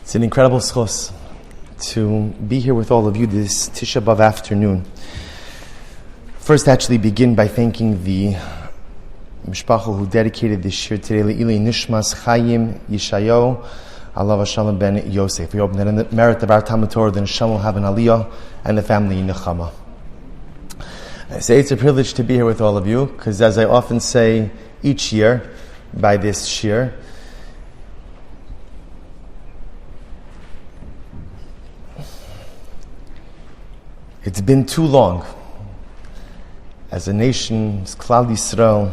It's an incredible schos to be here with all of you this Tisha B'Av afternoon. First, actually begin by thanking the mishpacha who dedicated this year today, Le'ilei Nishmas Chaim Yishayo Alav Hashalom ben Yosef. We hope that in the merit of our Talmud Torah, the Neshama will have an aliyah and the family in Nechama. I say it's a privilege to be here with all of you, because as I often say each year by this shir, it's been too long as a nation, as Klal Yisrael,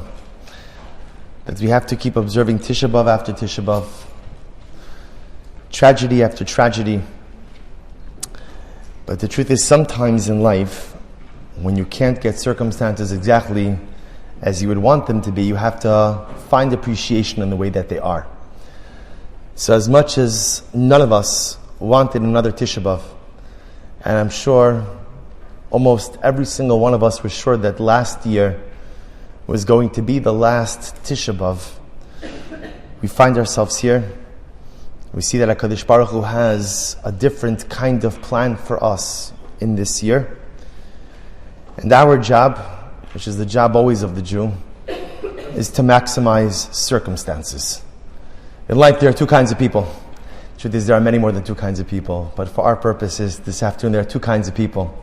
that we have to keep observing Tisha B'Av after Tisha B'Av, tragedy after tragedy. But the truth is, sometimes in life, when you can't get circumstances exactly as you would want them to be, you have to find appreciation in the way that they are. So as much as none of us wanted another Tisha B'Av, and I'm sure almost every single one of us was sure that last year was going to be the last Tisha B'Av, we find ourselves here. We see that HaKadosh Baruch Hu has a different kind of plan for us in this year. And our job, which is the job always of the Jew, is to maximize circumstances. In life, there are two kinds of people. The truth is, there are many more than two kinds of people. But for our purposes this afternoon, there are two kinds of people.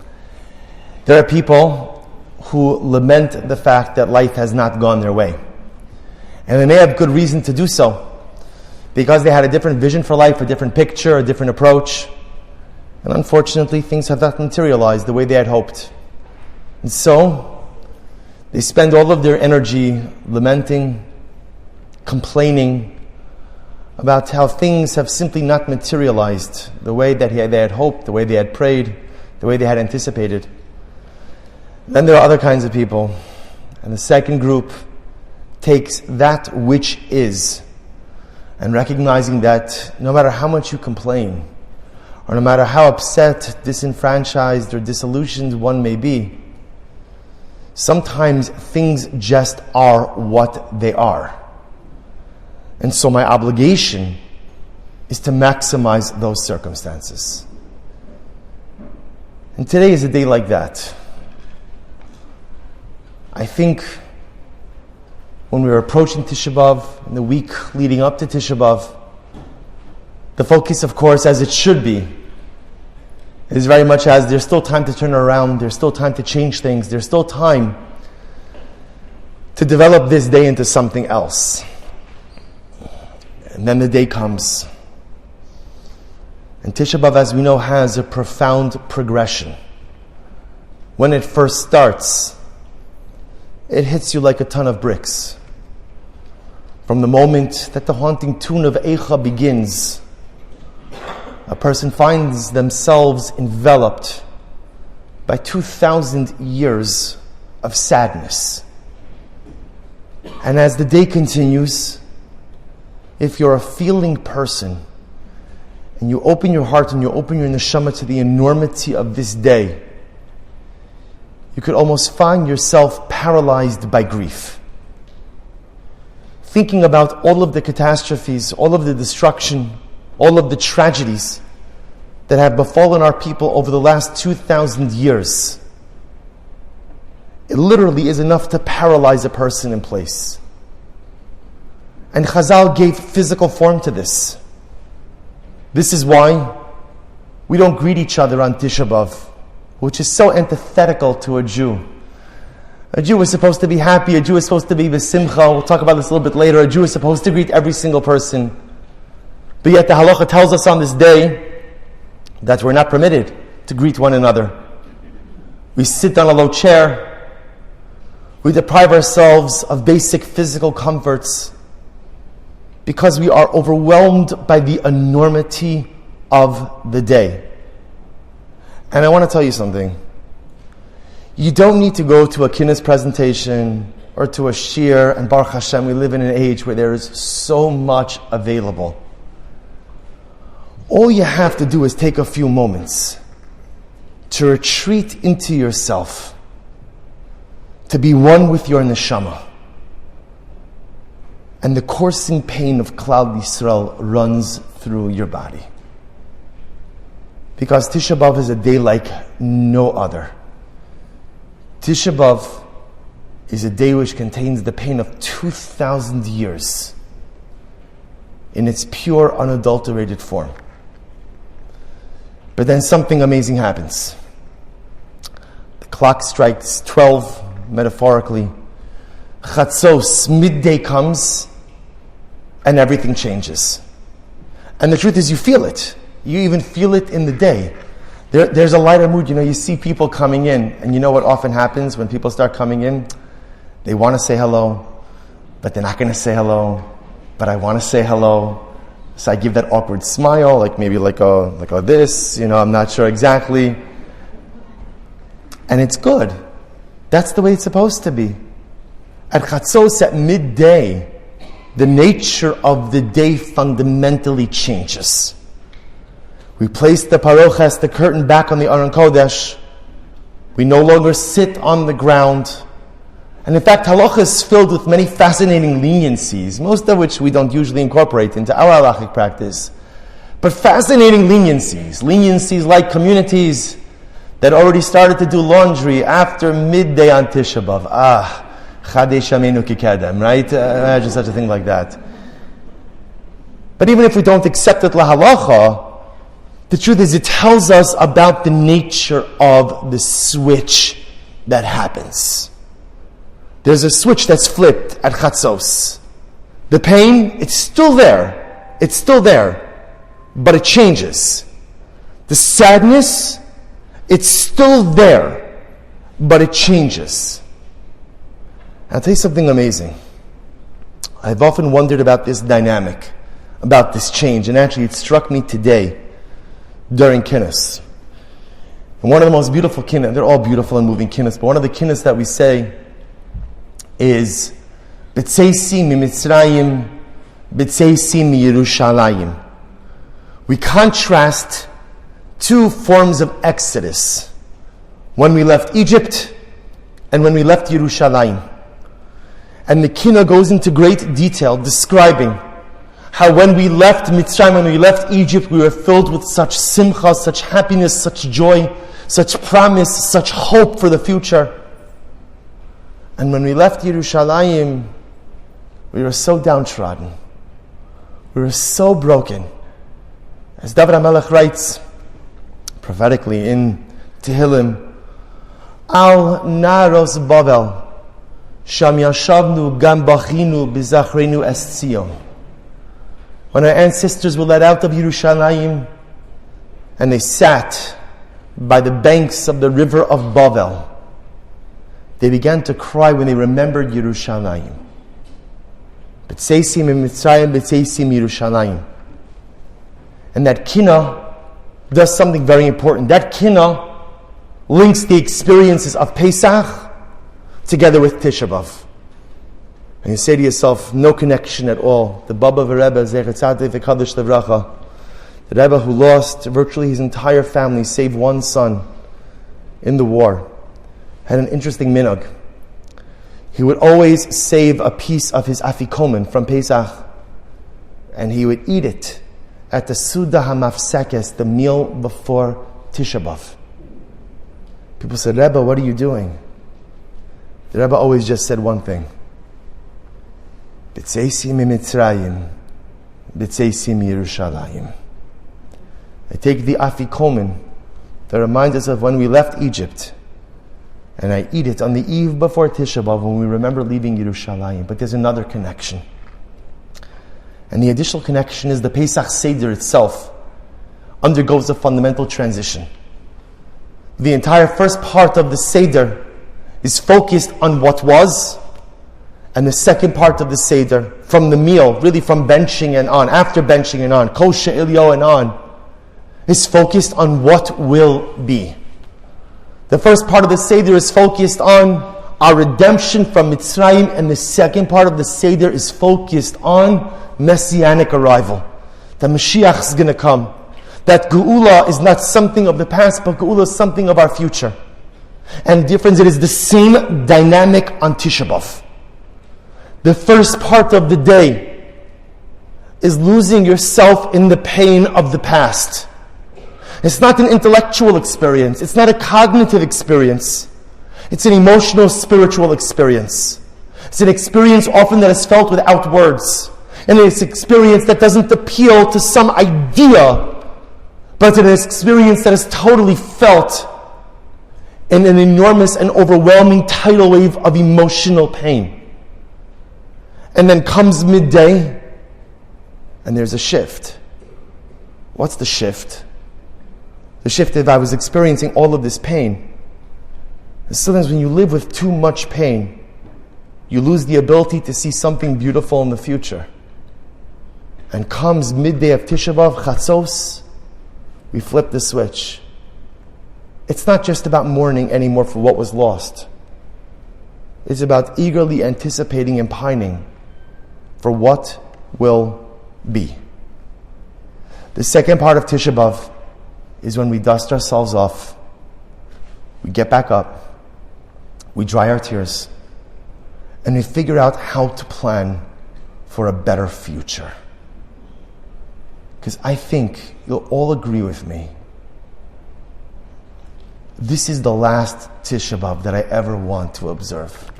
There are people who lament the fact that life has not gone their way. And they may have good reason to do so, because they had a different vision for life, a different picture, a different approach. And unfortunately, things have not materialized the way they had hoped. And so, they spend all of their energy lamenting, complaining about how things have simply not materialized the way that they had hoped, the way they had prayed, the way they had anticipated. Then there are other kinds of people, and the second group takes that which is, and recognizing that no matter how much you complain, or no matter how upset, disenfranchised, or disillusioned one may be, sometimes things just are what they are. And so my obligation is to maximize those circumstances. And today is a day like that. I think when we were approaching Tisha B'Av, in the week leading up to Tisha B'Av, the focus, of course, as it should be, is very much as there's still time to turn around, there's still time to change things, there's still time to develop this day into something else. And then the day comes. And Tisha B'Av, as we know, has a profound progression. When it first starts, it hits you like a ton of bricks. From the moment that the haunting tune of Eicha begins, a person finds themselves enveloped by 2,000 years of sadness. And as the day continues, if you're a feeling person, and you open your heart and you open your neshama to the enormity of this day, you could almost find yourself paralyzed by grief. Thinking about all of the catastrophes, all of the destruction, all of the tragedies that have befallen our people over the last 2,000 years. It literally is enough to paralyze a person in place. And Chazal gave physical form to this. This is why we don't greet each other on Tisha B'Av, which is so antithetical to a Jew. A Jew is supposed to be happy, a Jew is supposed to be b'simcha. We'll talk about this a little bit later. A Jew is supposed to greet every single person. But yet the halacha tells us on this day that we're not permitted to greet one another. We sit on a low chair. We deprive ourselves of basic physical comforts because we are overwhelmed by the enormity of the day. And I want to tell you something. You don't need to go to a kinnis presentation or to a shir, and Baruch Hashem, we live in an age where there is so much available. All you have to do is take a few moments to retreat into yourself, to be one with your neshama. And the coursing pain of Klal Yisrael runs through your body. Because Tisha B'Av is a day like no other. Tisha B'Av is a day which contains the pain of 2,000 years in its pure, unadulterated form. But then something amazing happens. The clock strikes 12, metaphorically. Chatzos, midday comes, and everything changes. And the truth is, you feel it. You even feel it in the day. There's a lighter mood. You see people coming in, and you know what often happens when people start coming in? They want to say hello, but they're not going to say hello. But I want to say hello. So I give that awkward smile, maybe like a this, I'm not sure exactly. And it's good. That's the way it's supposed to be. At Chatzos, at midday, the nature of the day fundamentally changes. We place the paroches, the curtain, back on the Aron Kodesh. We no longer sit on the ground. And in fact, halacha is filled with many fascinating leniencies, most of which we don't usually incorporate into our halachic practice. But fascinating leniencies like communities that already started to do laundry after midday on Tisha B'Av. Chadei Shamenu Kikedem, right? Imagine such a thing like that. But even if we don't accept it lahalacha, the truth is it tells us about the nature of the switch that happens. There's a switch that's flipped at Chatzos. The pain, it's still there. It's still there. But it changes. The sadness, it's still there. But it changes. I'll tell you something amazing. I've often wondered about this dynamic, about this change. And actually it struck me today during Kinnis. And one of the most beautiful Kinnis, they're all beautiful and moving Kinnis, but one of the Kinnis that we say is B'tzeisi miMitzrayim, B'tzeisi miYerushalayim. We contrast two forms of exodus. When we left Egypt and when we left Yerushalayim. And the Kina goes into great detail describing how when we left Mitzrayim, when we left Egypt, we were filled with such simcha, such happiness, such joy, such promise, such hope for the future. And when we left Yerushalayim, we were so downtrodden. We were so broken. As David HaMelech writes prophetically in Tehillim, Al Naros Bavel, Sham Yashavnu Gam Bachinu B'Zachrenu Es Tzion. When our ancestors were let out of Yerushalayim, and they sat by the banks of the river of Bavel, they began to cry when they remembered Yerushalayim. B'tzeisim miMitzrayim, b'tzeisim Yerushalayim. And that kina does something very important. That kina links the experiences of Pesach together with Tisha B'Av. And you say to yourself, no connection at all. The Baba Rebbe, Zecher Tzaddik V'Kadosh Levracha, the Rebbe who lost virtually his entire family, save one son, in the war, had an interesting minhag. He would always save a piece of his afikomen from Pesach, and he would eat it at the Suda HaMafsekes, the meal before Tisha B'Av. People said, Rebbe, what are you doing? The Rebbe always just said one thing. B'tzeisim miMitzrayim, b'tzeisim Yerushalayim. I take the afikomen that reminds us of when we left Egypt, and I eat it on the eve before Tisha B'Av when we remember leaving Yerushalayim. But there's another connection. And the additional connection is the Pesach Seder itself undergoes a fundamental transition. The entire first part of the Seder is focused on what was, and the second part of the Seder, from the meal, really from benching and on, after benching and on, Kosher Ilyo and on, is focused on what will be. The first part of the Seder is focused on our redemption from Mitzrayim, and the second part of the Seder is focused on Messianic arrival. That Mashiach is going to come. That Geula is not something of the past, but Geula is something of our future. And the difference, it is the same dynamic on Tisha B'Av. The first part of the day is losing yourself in the pain of the past. It's not an intellectual experience. It's not a cognitive experience. It's an emotional, spiritual experience. It's an experience often that is felt without words. And it's an experience that doesn't appeal to some idea, but it's an experience that is totally felt in an enormous and overwhelming tidal wave of emotional pain. And then comes midday, and there's a shift. What's the shift? The shift is I was experiencing all of this pain. And sometimes when you live with too much pain, you lose the ability to see something beautiful in the future. And comes midday of Tisha B'Av, Chatzos, we flip the switch. It's not just about mourning anymore for what was lost. It's about eagerly anticipating and pining for what will be. The second part of Tisha B'Av is when we dust ourselves off, we get back up, we dry our tears, and we figure out how to plan for a better future. Because I think you'll all agree with me, this is the last Tisha B'Av that I ever want to observe.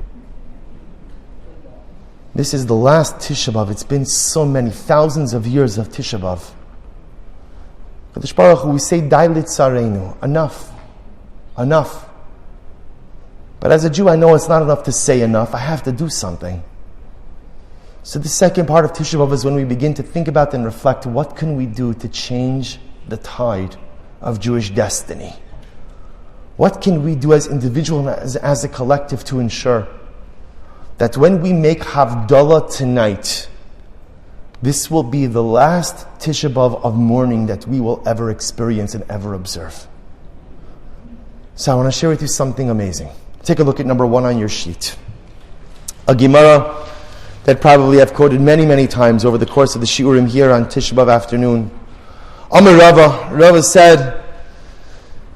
This is the last Tisha B'Av. It's been so many thousands of years of Tisha B'Av. Kadosh Baruch Hu, we say, Dai litzarenu, enough. But as a Jew, I know it's not enough to say enough. I have to do something. So the second part of Tisha B'Av is when we begin to think about and reflect, what can we do to change the tide of Jewish destiny? What can we do as individuals and as a collective to ensure that when we make Havdalah tonight, this will be the last Tisha B'Av of mourning that we will ever experience and ever observe? So I want to share with you something amazing. Take a look at number 1 on your sheet. A Gemara that probably I've quoted many, many times over the course of the Shiurim here on Tisha B'Av afternoon. Amar Rava said,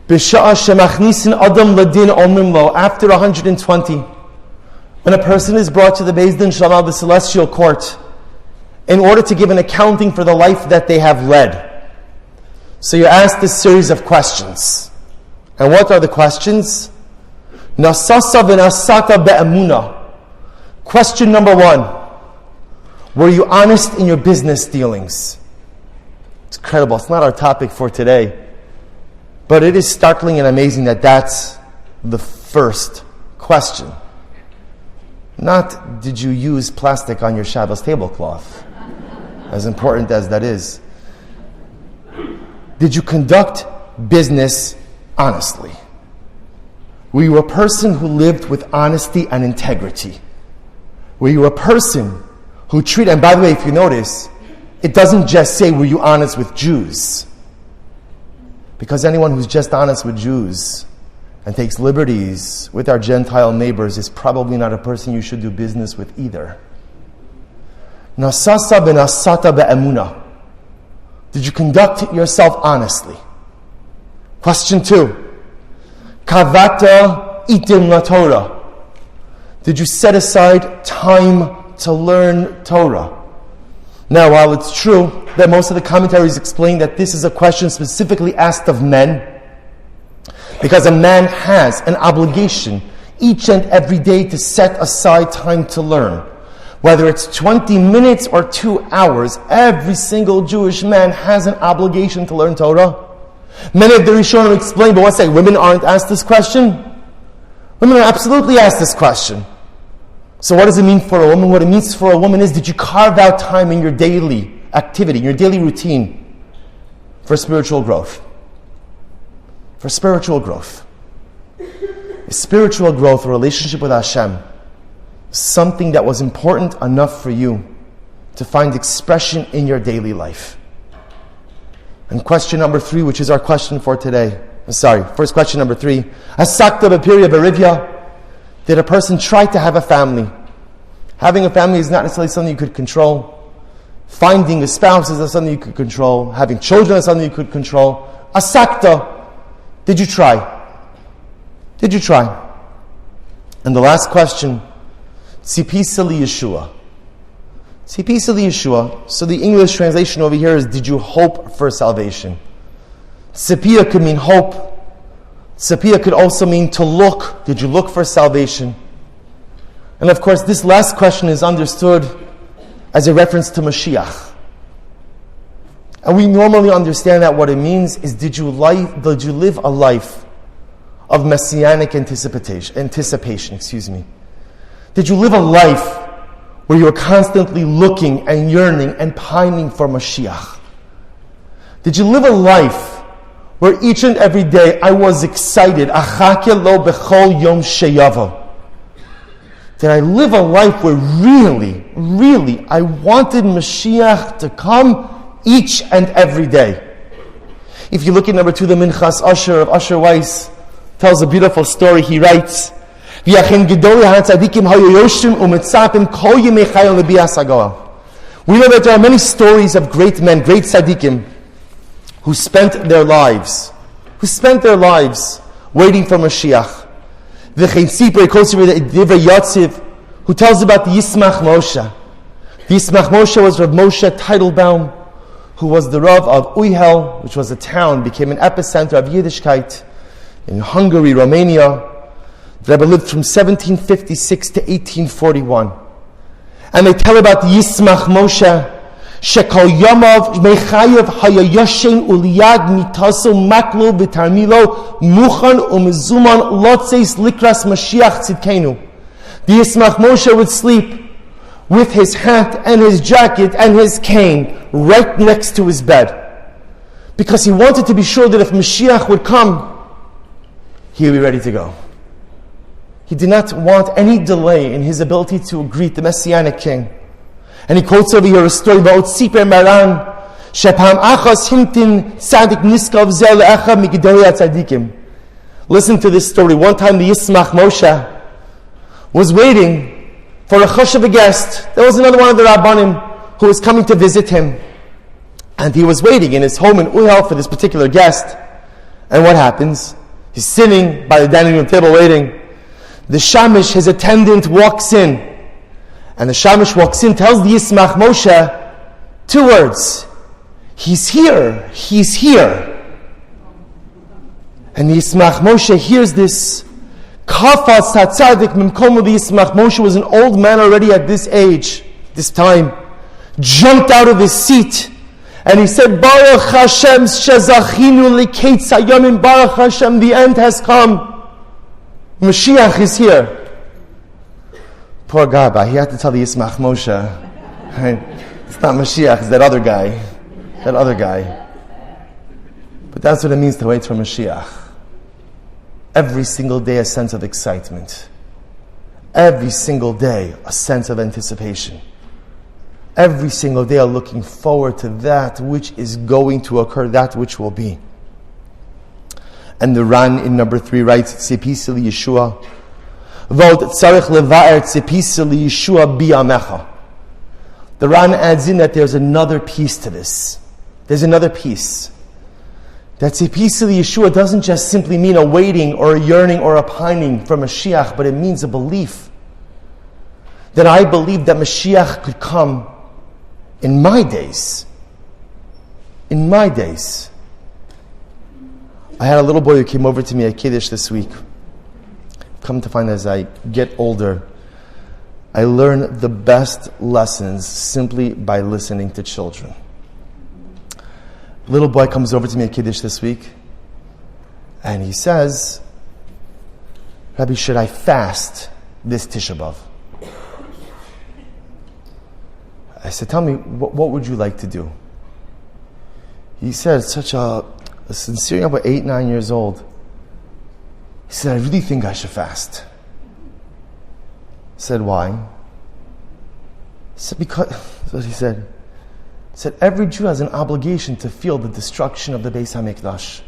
B'sha'a shemachnisin adam ladin omrim lo, after 120, when a person is brought to the Beis Din Shamal, the celestial court, in order to give an accounting for the life that they have led. So you're asked this series of questions. And what are the questions? Nasasa v'nasata be'amuna. Question number 1. Were you honest in your business dealings? It's incredible. It's not our topic for today. But it is startling and amazing that that's the first question. Not, did you use plastic on your Shabbos tablecloth? As important as that is. Did you conduct business honestly? Were you a person who lived with honesty and integrity? Were you a person who treated, and by the way, if you notice, it doesn't just say, were you honest with Jews? Because anyone who's just honest with Jews and takes liberties with our Gentile neighbors is probably not a person you should do business with either. Nasasa benasata be'emuna. Did you conduct yourself honestly? Question 2. Kavata itim la Torah. Did you set aside time to learn Torah? Now, while it's true that most of the commentaries explain that this is a question specifically asked of men, because a man has an obligation each and every day to set aside time to learn. Whether it's 20 minutes or 2 hours, every single Jewish man has an obligation to learn Torah. Many of the Rishonim explain, but what's that? Women aren't asked this question? Women are absolutely asked this question. So what does it mean for a woman? What it means for a woman is, did you carve out time in your daily activity, your daily routine, for spiritual growth? For spiritual growth. Is spiritual growth, a relationship with Hashem, something that was important enough for you to find expression in your daily life? And question number 3, which is our question for today. First question number 3. Asakta b'pirya berivya. Did a person try to have a family? Having a family is not necessarily something you could control. Finding a spouse is not something you could control. Having children is something you could control. Asakta. Did you try? Did you try? And the last question. Tzipisa li Yeshua. Tzipisa li Yeshua. So the English translation over here is, did you hope for salvation? Tzipiyah could mean hope. Tzipiyah could also mean to look. Did you look for salvation? And of course, this last question is understood as a reference to Mashiach. And we normally understand that what it means is, did you live a life of messianic anticipation? Did you live a life where you were constantly looking and yearning and pining for Mashiach? Did you live a life where each and every day I was excited? Achake lo bechol yom sheyavo. Did I live a life where really I wanted Mashiach to come each and every day? If you look at number 2, the Minchas Usher of Usher Weiss tells a beautiful story. He writes, we know that there are many stories of great men, great tzaddikim, who spent their lives waiting for Mashiach. Who tells about the Yismach Moshe. The Yismach Moshe was Rav Moshe Teitelbaum, who was the Rav of Uyhel, which was a town, became an epicenter of Yiddishkeit in Hungary, Romania. The Rebbe lived from 1756 to 1841. And they tell about the Yismach Moshe, Shekol Yamav Mechayev Haya Yoshen Uliyad Mitaso Maklo V'Tarmilo Muchan Umezuman Lotzeis Likras Mashiach Tzidkenu. The Yismach Moshe would sleep with his hat and his jacket and his cane right next to his bed, because he wanted to be sure that if Mashiach would come, he would be ready to go. He did not want any delay in his ability to greet the Messianic King. And he quotes over here a story about Tziper Maran, Shepam Achas Himtin Tzadik Niskav Zel Echa Migdalei Tzadikim. Listen to this story. One time the Yismach Moshe was waiting for a chush of a guest. There was another one of the Rabbanim who was coming to visit him. And he was waiting in his home in Uyhel for this particular guest. And what happens? He's sitting by the dining room table waiting. The Shamish, his attendant, walks in. And the Shamish walks in, tells the Yismach Moshe 2 words. He's here. He's here. And the Yismach Moshe hears this. Kafas Hatzadik Mimkomo. The Yismach Moshe was an old man already at this age, this time. Jumped out of his seat. And he said, Baruch Hashem shezachinu liketz hayomim. Baruch Hashem, the end has come. Mashiach is here. Poor Gaba, he had to tell the Yismach Moshe, right? It's not Mashiach, it's that other guy. But that's what it means to wait for Mashiach. Every single day a sense of excitement. Every single day a sense of anticipation. Every single day looking forward to that which is going to occur, that which will be. And the Ran in number 3 writes, Tzipisa li Yeshua, Vod tzarech levaer tzipisa li Yeshua bi'amecha. The Ran adds in that there's another piece to this. There's another piece. That tzipisa li Yeshua doesn't just simply mean a waiting or a yearning or a pining for Mashiach, but it means a belief. That I believe that Mashiach could come in my days. In my days. I had a little boy who came over to me at Kiddush this week. Come to find as I get older, I learn the best lessons simply by listening to children. A little boy comes over to me at Kiddush this week, and he says, Rabbi, should I fast this Tisha B'Av? I said, tell me, what would you like to do? He said, such a sincere, about 8, 9 years old. He said, I really think I should fast. I said, why? He said, because, that's what he said. He said, every Jew has an obligation to feel the destruction of the Beis HaMikdash,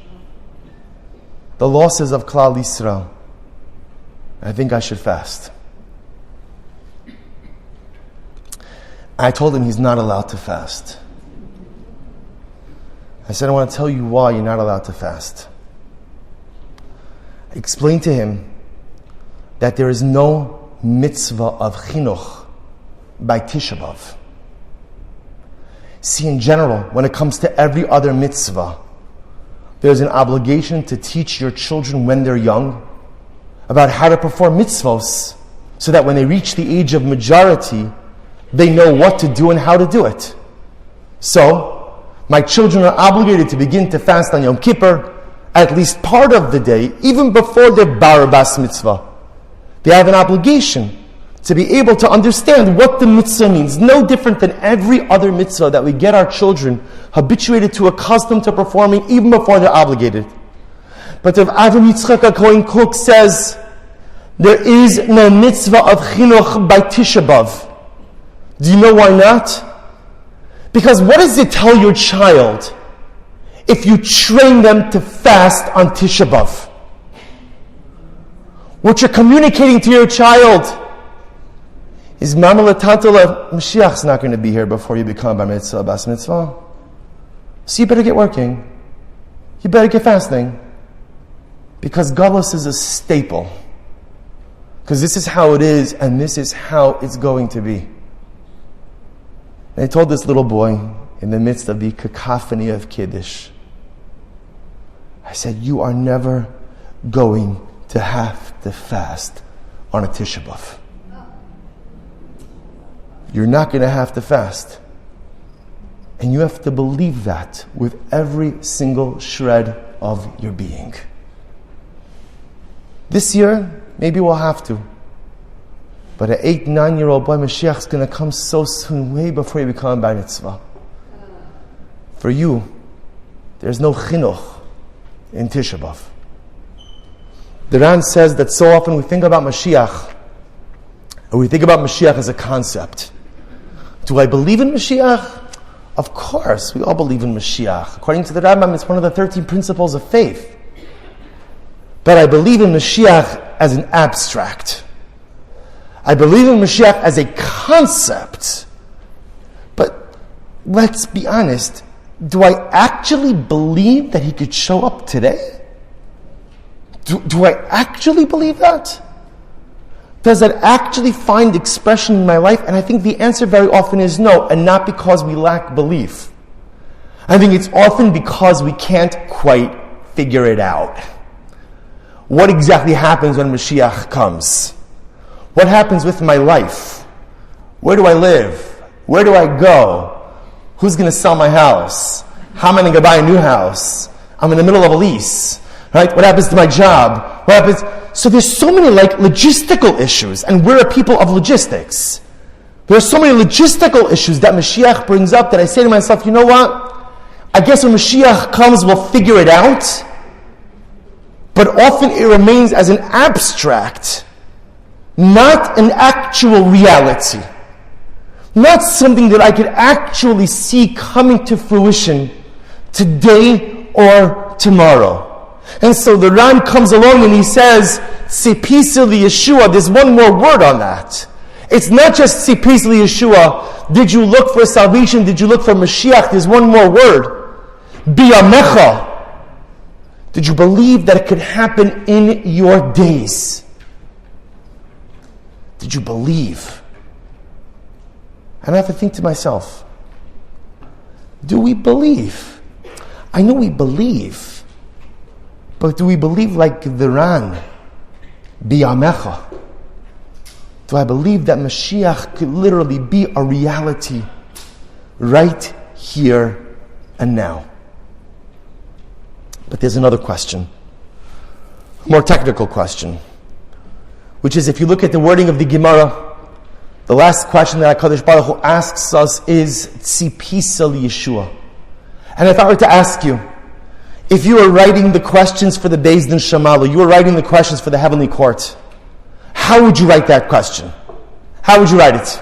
the losses of Klal Yisrael. I think I should fast. I told him he's not allowed to fast. I said, I want to tell you why you're not allowed to fast. I explained to him that there is no mitzvah of chinuch by Tisha B'Av. See, in general, when it comes to every other mitzvah, there's an obligation to teach your children when they're young about how to perform mitzvos, so that when they reach the age of majority, they know what to do and how to do it. So, my children are obligated to begin to fast on Yom Kippur at least part of the day, even before they're bar bas mitzvah. They have an obligation to be able to understand what the mitzvah means. No different than every other mitzvah that we get our children habituated to, accustomed to performing even before they're obligated. But Rav Avram Yitzchak Cohen Cook says, there is no mitzvah of chinuch by Tisha B'Av. Do you know why not? Because what does it tell your child if you train them to fast on Tisha B'Av? What you're communicating to your child is, Mama Latantala, Mashiach's not going to be here before you become Bar Mitzvah, Bas Mitzvah. So you better get working. You better get fasting. Because Galus is a staple. Because this is how it is, and this is how it's going to be. They told this little boy in the midst of the cacophony of Kiddush, I said, you are never going to have to fast on a Tisha B'Av. You're not going to have to fast. And you have to believe that with every single shred of your being. This year, maybe we'll have to. But an 8-9-year-old boy, Mashiach's going to come so soon, way before you become Bar Mitzvah. For you, there's no chinuch in Tisha B'Av. The Ran says that so often we think about Mashiach, and we think about Mashiach as a concept. Do I believe in Mashiach? Of course, we all believe in Mashiach. According to the Rambam, it's one of the 13 principles of faith. But I believe in Mashiach as an abstract. I believe in Mashiach as a concept. But let's be honest, do I actually believe that he could show up today? Do I actually believe that? Does that actually find expression in my life? And I think the answer very often is no, and not because we lack belief. I think it's often because we can't quite figure it out. What exactly happens when Mashiach comes? What happens with my life? Where do I live? Where do I go? Who's going to sell my house? How am I going to buy a new house? I'm in the middle of a lease. Right? What happens to my job? What happens? So there's so many logistical issues, and we're a people of logistics. There are so many logistical issues that Mashiach brings up that I say to myself, you know what? I guess when Mashiach comes, we'll figure it out. But often it remains as an abstract, not an actual reality. Not something that I could actually see coming to fruition today or tomorrow. And so the Ran comes along and he says, Tzipisa Yeshua, there's one more word on that. It's not just Tzipisa Yeshua, did you look for salvation, did you look for Mashiach, there's one more word. Biyamecha. Did you believe that it could happen in your days? Did you believe? And I have to think to myself, do we believe? I know we believe. But do we believe like the Ran? Biyamecha. Do I believe that Mashiach could literally be a reality right here and now? But there's another question, a more technical question, which is if you look at the wording of the Gemara, the last question that HaKadosh Baruch Hu asks us is Tzipisa Yeshua. And if I were to ask you, if you were writing the questions for the Beis Din Shamalu, you were writing the questions for the Heavenly Court, how would you write that question? How would you write it?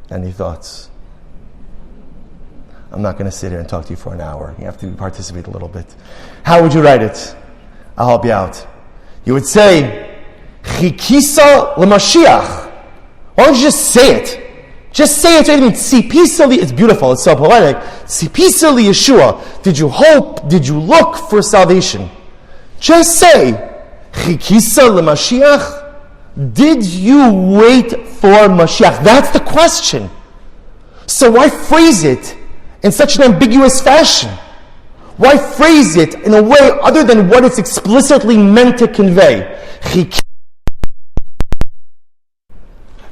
Any thoughts? I'm not going to sit here and talk to you for an hour. You have to participate a little bit. How would you write it? I'll help you out. You would say, Chikisa l'Mashiach. Why don't you just say it? Just say it. It's beautiful. It's so poetic. Tzipisa Yeshua. Did you hope? Did you look for salvation? Just say, Chikisa l'Mashiach. Did you wait for Mashiach? That's the question. So why phrase it in such an ambiguous fashion? Why phrase it in a way other than what it's explicitly meant to convey?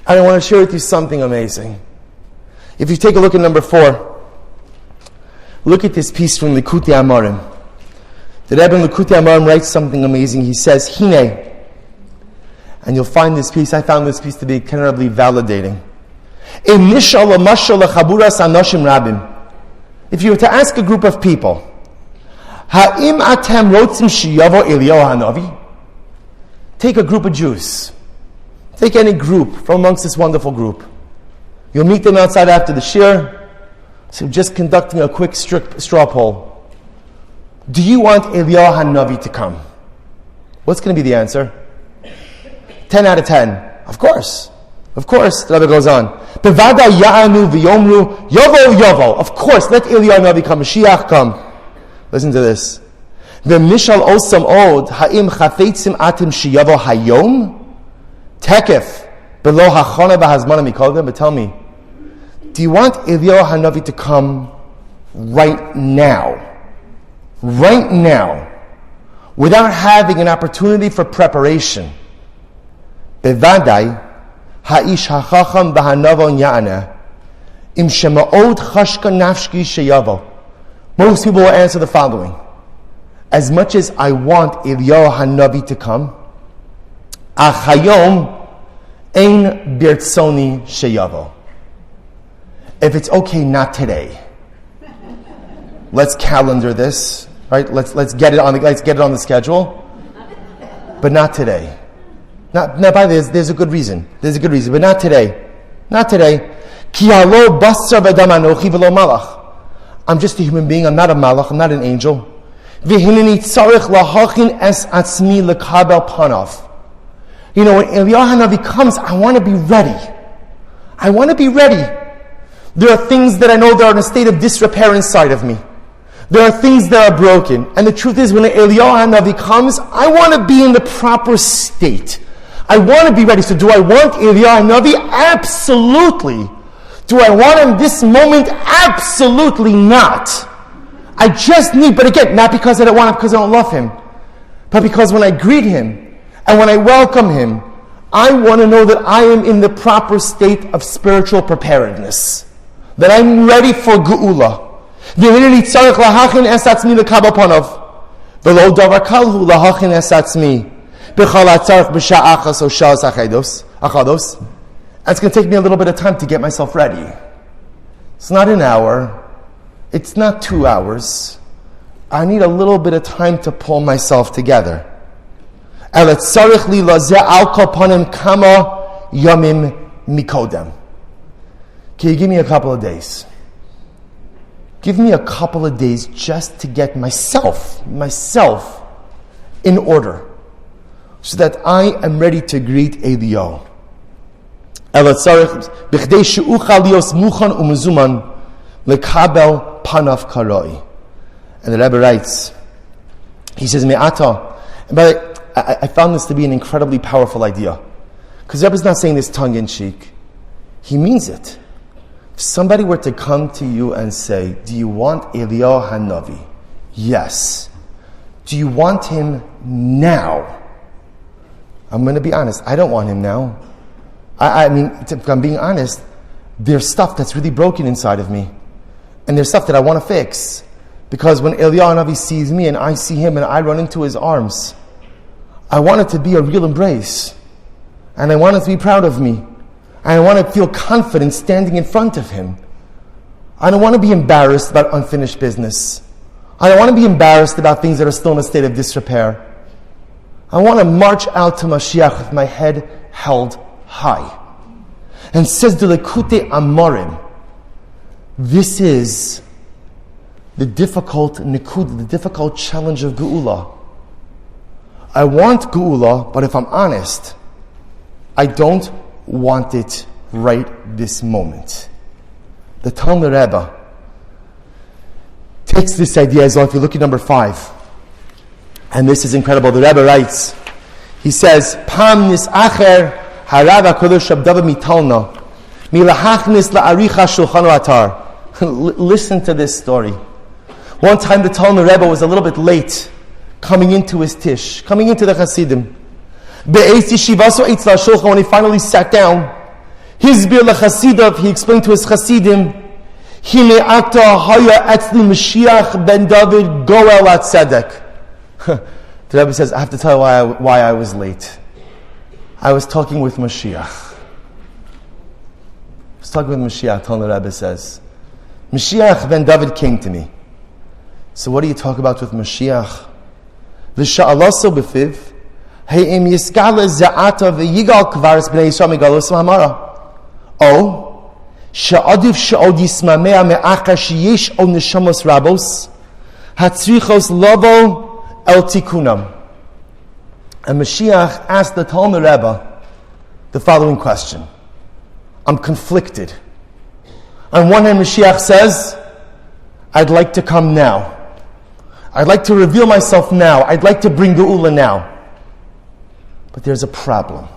I want to share with you something amazing. If you take a look at number 4, look at this piece from Likutei Amarim. The Rebbe in Likutei Amarim writes something amazing. He says, Hine, and you'll find this piece, I found this piece to be incredibly validating. If you were to ask a group of people, Ha'im atem rotzim sheyavo Eliyahu Hanavi? Take a group of Jews. Take any group from amongst this wonderful group. You'll meet them outside after the shir. So just conducting a quick straw poll. Do you want Eliyahu Hanavi to come? What's going to be the answer? 10 out of 10. Of course. Of course. The Rebbe goes on. Bevada ya'anu v'yomru yovo. Of course. Let Eliyahu Hanavi come. Mashiach come. Listen to this. V'mishal osam od ha'im chafetzim atim sheyavo hayom tekef below hachona b'hazmana mikodem. But tell me, do you want Eliyahu Hanavi to come right now? Right now, without having an opportunity for preparation? Bevadai ha'ish hachacham b'hanavon ya'aneh im shema'od chashka nafshki sheyavo. Most people will answer the following. As much as I want Eliyahu Hanavi to come, achayom ein birtzoni sheyavo. If it's okay, not today. Let's calendar this, right? Let's get it on the schedule, but not today. Now, by the way, there's a good reason. There's a good reason, but not today. Not today. Ki halo basar v'dam anochi v'lo malach. I'm just a human being. I'm not a malach. I'm not an angel. V'hineni tzarich lahachin es atzmi lekabel panav. You know, when Eliyahu Hanavi comes, I want to be ready. I want to be ready. There are things that I know that are in a state of disrepair inside of me. There are things that are broken. And the truth is, when Eliyahu Hanavi comes, I want to be in the proper state. I want to be ready. So do I want Eliyahu Hanavi? Absolutely. Do I want him this moment? Absolutely not. I just need, but again, not because I don't want him, because I don't love him, but because when I greet him and when I welcome him, I want to know that I am in the proper state of spiritual preparedness. That I'm ready for Geula. V'hineni tzarich lahachin es atzmi lekabel panav. V'lo davar kalhu lahachin es atzmi. B'chal atzarich b'sha achas o shas achados. It's going to take me a little bit of time to get myself ready. It's not an hour. It's not 2 hours. I need a little bit of time to pull myself together. El tzarich li lazeh al kol panim kama yomim mikodem. Can you give me a couple of days? Give me a couple of days just to get myself in order, so that I am ready to greet Eliyahu. And the Rebbe writes, he says, Me'ata. And by the way, I found this to be an incredibly powerful idea. Because the Rebbe is not saying this tongue-in-cheek. He means it. If somebody were to come to you and say, do you want Eliyahu Hanavi? Yes. Do you want him now? I'm going to be honest. I don't want him now. I mean, if I'm being honest, there's stuff that's really broken inside of me. And there's stuff that I want to fix. Because when Eliyahu Hanavi sees me and I see him and I run into his arms, I want it to be a real embrace. And I want it to be proud of me. I want to feel confident standing in front of him. I don't want to be embarrassed about unfinished business. I don't want to be embarrassed about things that are still in a state of disrepair. I want to march out to Mashiach with my head held high. And says the Likutei Amarim, this is the difficult nikud, the difficult challenge of Geula. I want Geula, but if I'm honest, I don't want it right this moment. The Talmud Rebbe takes this idea as well. If you look at number 5, and this is incredible. The Rebbe writes, he says, Pam nis acher harav HaKadosh Abdava mitalna milahachnis la'aricha shulchan atar Listen to this story. One time the Talmud Rebbe was a little bit late coming into his tish, coming into the Hasidim. When he finally sat down, he explained to his Hasidim, Hine ata haya etzli Mashiach ben David goel at tzedek. The Rebbe says, I have to tell you why I was late. I was talking with Mashiach. I was talking with Mashiach, the Rebbe says. Mashiach ben David came to me. So what do you talk about with Mashiach? V'sha'alaso b'fiv, he'im yiskale za'ata v'yigal kvaris b'nei Yisrael megalos ma'amara. Oh, sha'adif sha'od yismamea me'acha sheyesh o neshamos rabos, hatzrichos lovo el tikunam. And Mashiach asked the Talmud Rebbe the following question. I'm conflicted. On one hand, Mashiach says, I'd like to come now. I'd like to reveal myself now. I'd like to bring Geula now. But there's a problem.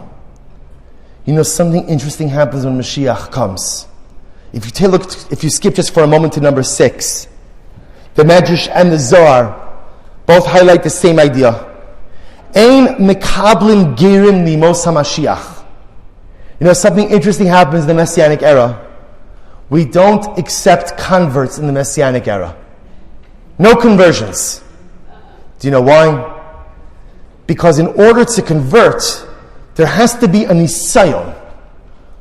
You know, something interesting happens when Mashiach comes. If you skip just for a moment to number 6, the Medrash and the Zohar both highlight the same idea. Ein mekablim gerim nimos HaMashiach. You know, something interesting happens in the Messianic era. We don't accept converts in the Messianic era. No conversions. Do you know why? Because in order to convert, there has to be a nisayon.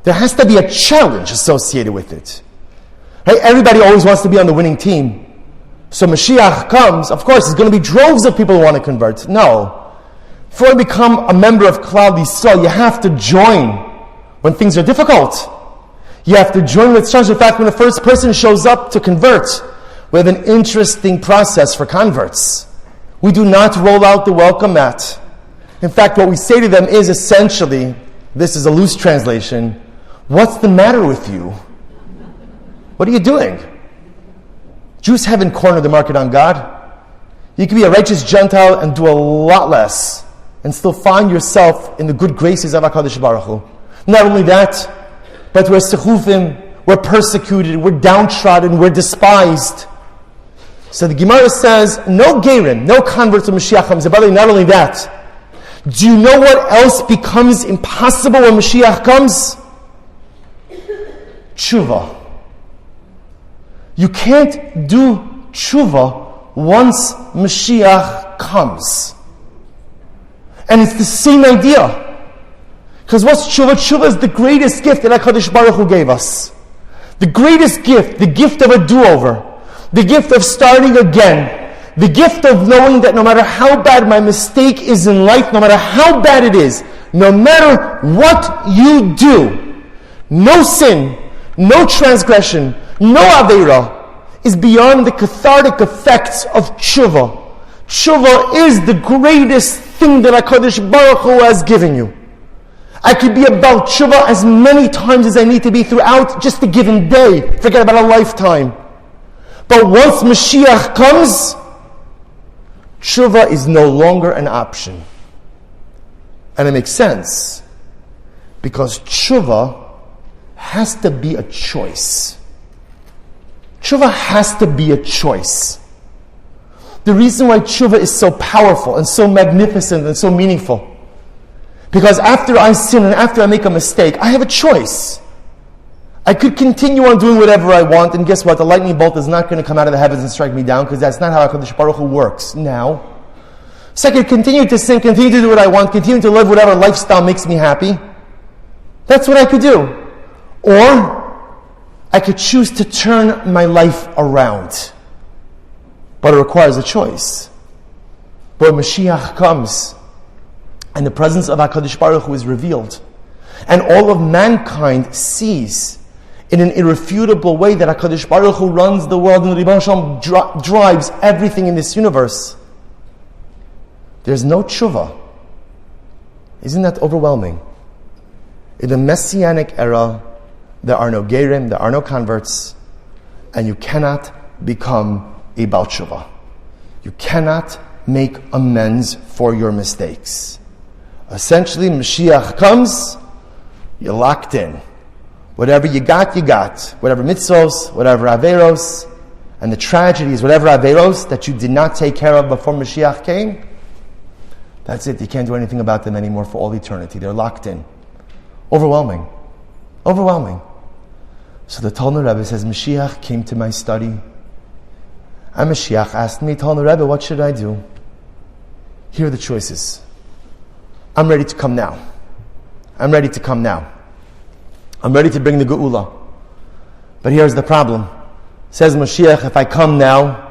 There has to be a challenge associated with it. Right? Everybody always wants to be on the winning team. So Mashiach comes, of course, there's going to be droves of people who want to convert. No. Before you become a member of Klal Yisrael, you have to join when things are difficult. You have to join with challenge. In fact, when the first person shows up to convert, we have an interesting process for converts. We do not roll out the welcome mat. In fact, what we say to them is essentially, this is a loose translation, what's the matter with you? What are you doing? Jews haven't cornered the market on God. You can be a righteous Gentile and do a lot less and still find yourself in the good graces of HaKadosh Baruch Hu. Not only that, but we're sechufim, we're persecuted, we're downtrodden, we're despised. So the Gemara says, no gerin, no converts to Mashiach comes. But not only that, do you know what else becomes impossible when Mashiach comes? Tshuva. You can't do tshuva once Mashiach comes. And it's the same idea. Because what's tshuva? Tshuva is the greatest gift that HaKadosh Baruch Hu gave us. The greatest gift, the gift of a do-over. The gift of starting again. The gift of knowing that no matter how bad my mistake is in life, no matter how bad it is, no matter what you do, no sin, no transgression, no aveira is beyond the cathartic effects of tshuva. Tshuva is the greatest thing that HaKadosh Baruch Hu has given you. I could be about tshuva as many times as I need to be throughout just a given day. Forget about a lifetime. But once Mashiach comes, tshuva is no longer an option. And it makes sense. Because tshuva has to be a choice. Tshuva has to be a choice. The reason why tshuva is so powerful and so magnificent and so meaningful, because after I sin and after I make a mistake, I have a choice. I could continue on doing whatever I want, and guess what? The lightning bolt is not going to come out of the heavens and strike me down, because that's not how HaKadosh Baruch Hu works now. So I could continue to sin, continue to do what I want, continue to live whatever lifestyle makes me happy. That's what I could do. Or I could choose to turn my life around. But it requires a choice. But when Mashiach comes, and the presence of HaKadosh Baruch Hu is revealed, and all of mankind sees in an irrefutable way that HaKadosh Baruch Hu runs the world and Rebbe Shalom drives everything in this universe, there's no tshuva. Isn't that overwhelming? In the Messianic era, there are no gerim, there are no converts, and you cannot become a Baal Tshuva. You cannot make amends for your mistakes. Essentially, Mashiach comes, you're locked in. Whatever you got, you got. Whatever mitzvos, whatever averos, and the tragedy is whatever averos that you did not take care of before Mashiach came, that's it. You can't do anything about them anymore for all eternity. They're locked in. Overwhelming. Overwhelming. So the Talmud Rebbe says, Mashiach came to my study, and Mashiach asked me, Talmud Rebbe, what should I do? Here are the choices. I'm ready to come now. I'm ready to come now. I'm ready to bring the Geula. But here's the problem. Says Mashiach, if I come now,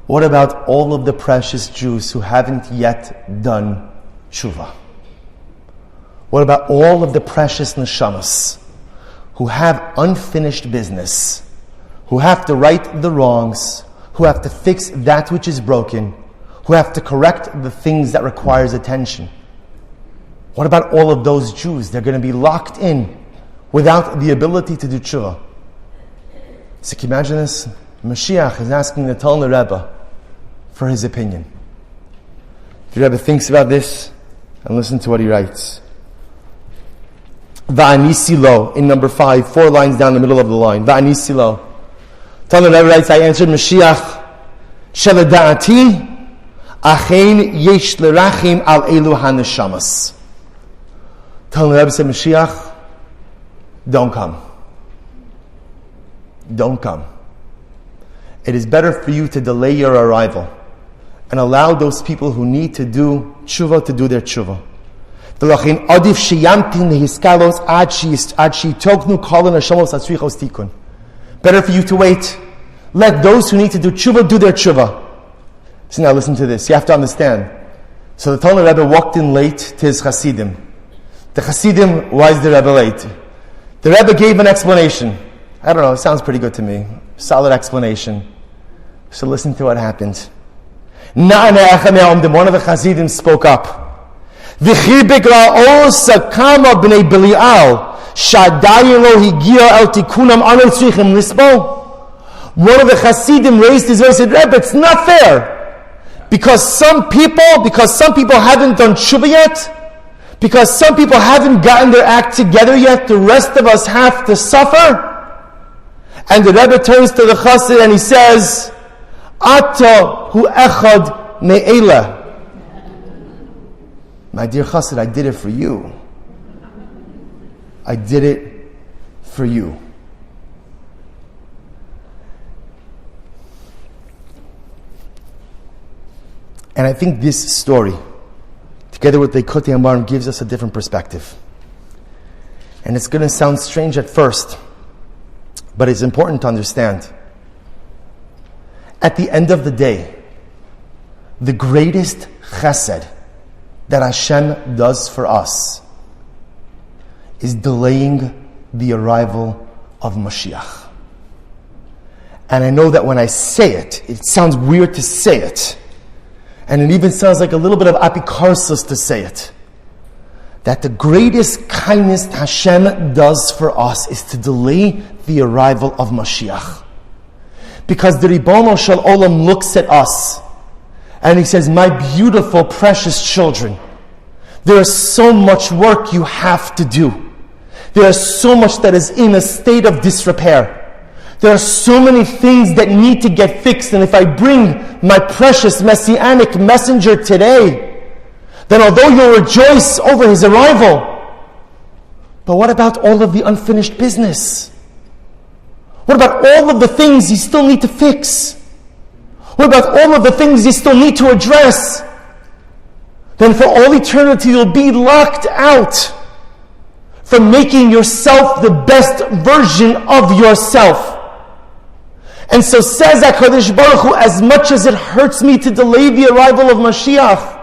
what about all of the precious Jews who haven't yet done tshuva? What about all of the precious neshamas who have unfinished business, who have to right the wrongs, who have to fix that which is broken, who have to correct the things that requires attention? What about all of those Jews? They're going to be locked in without the ability to do tshuva. So can you imagine this? Mashiach is asking the Talmud Rebbe for his opinion. The Rebbe thinks about this and listen to what he writes. Va'anisilo, in number 5, 4 lines down the middle of the line. Va'anisilo. Talmud Rebbe writes, I answered Mashiach, Shelada'ati, Achein yesh lerachim al elu haneshamas. Talmud Rebbe said, Mashiach, don't come. Don't come. It is better for you to delay your arrival and allow those people who need to do tshuva to do their tshuva. Better for you to wait. Let those who need to do tshuva do their tshuva. So now listen to this. You have to understand. So the Talmud Rebbe walked in late to his Hasidim. The Hasidim, why is the Rebbe late? The Rebbe gave an explanation. I don't know, it sounds pretty good to me. Solid explanation. So listen to what happened. One of the Hasidim spoke up. One of the Hasidim raised his voice and said, Rebbe, it's not fair. Because some people haven't done tshuva yet, because some people haven't gotten their act together yet, the rest of us have to suffer. And the Rebbe turns to the Chassid and he says, Ata hu echad me'ela. My dear Chassid, I did it for you. I did it for you. And I think this story, together with Likutei Amarim, gives us a different perspective. And it's going to sound strange at first, but it's important to understand. At the end of the day, the greatest chesed that Hashem does for us is delaying the arrival of Mashiach. And I know that when I say it, it sounds weird to say it. And it even sounds like a little bit of apikarsos to say it. That the greatest kindness Hashem does for us is to delay the arrival of Mashiach. Because the Ribono Shel Olam looks at us and he says, my beautiful, precious children, there is so much work you have to do. There is so much that is in a state of disrepair. There are so many things that need to get fixed, and if I bring my precious messianic messenger today, then although you'll rejoice over his arrival, but what about all of the unfinished business? What about all of the things you still need to fix? What about all of the things you still need to address? Then for all eternity you'll be locked out from making yourself the best version of yourself. And so says HaKadosh Baruch Hu, as much as it hurts me to delay the arrival of Mashiach,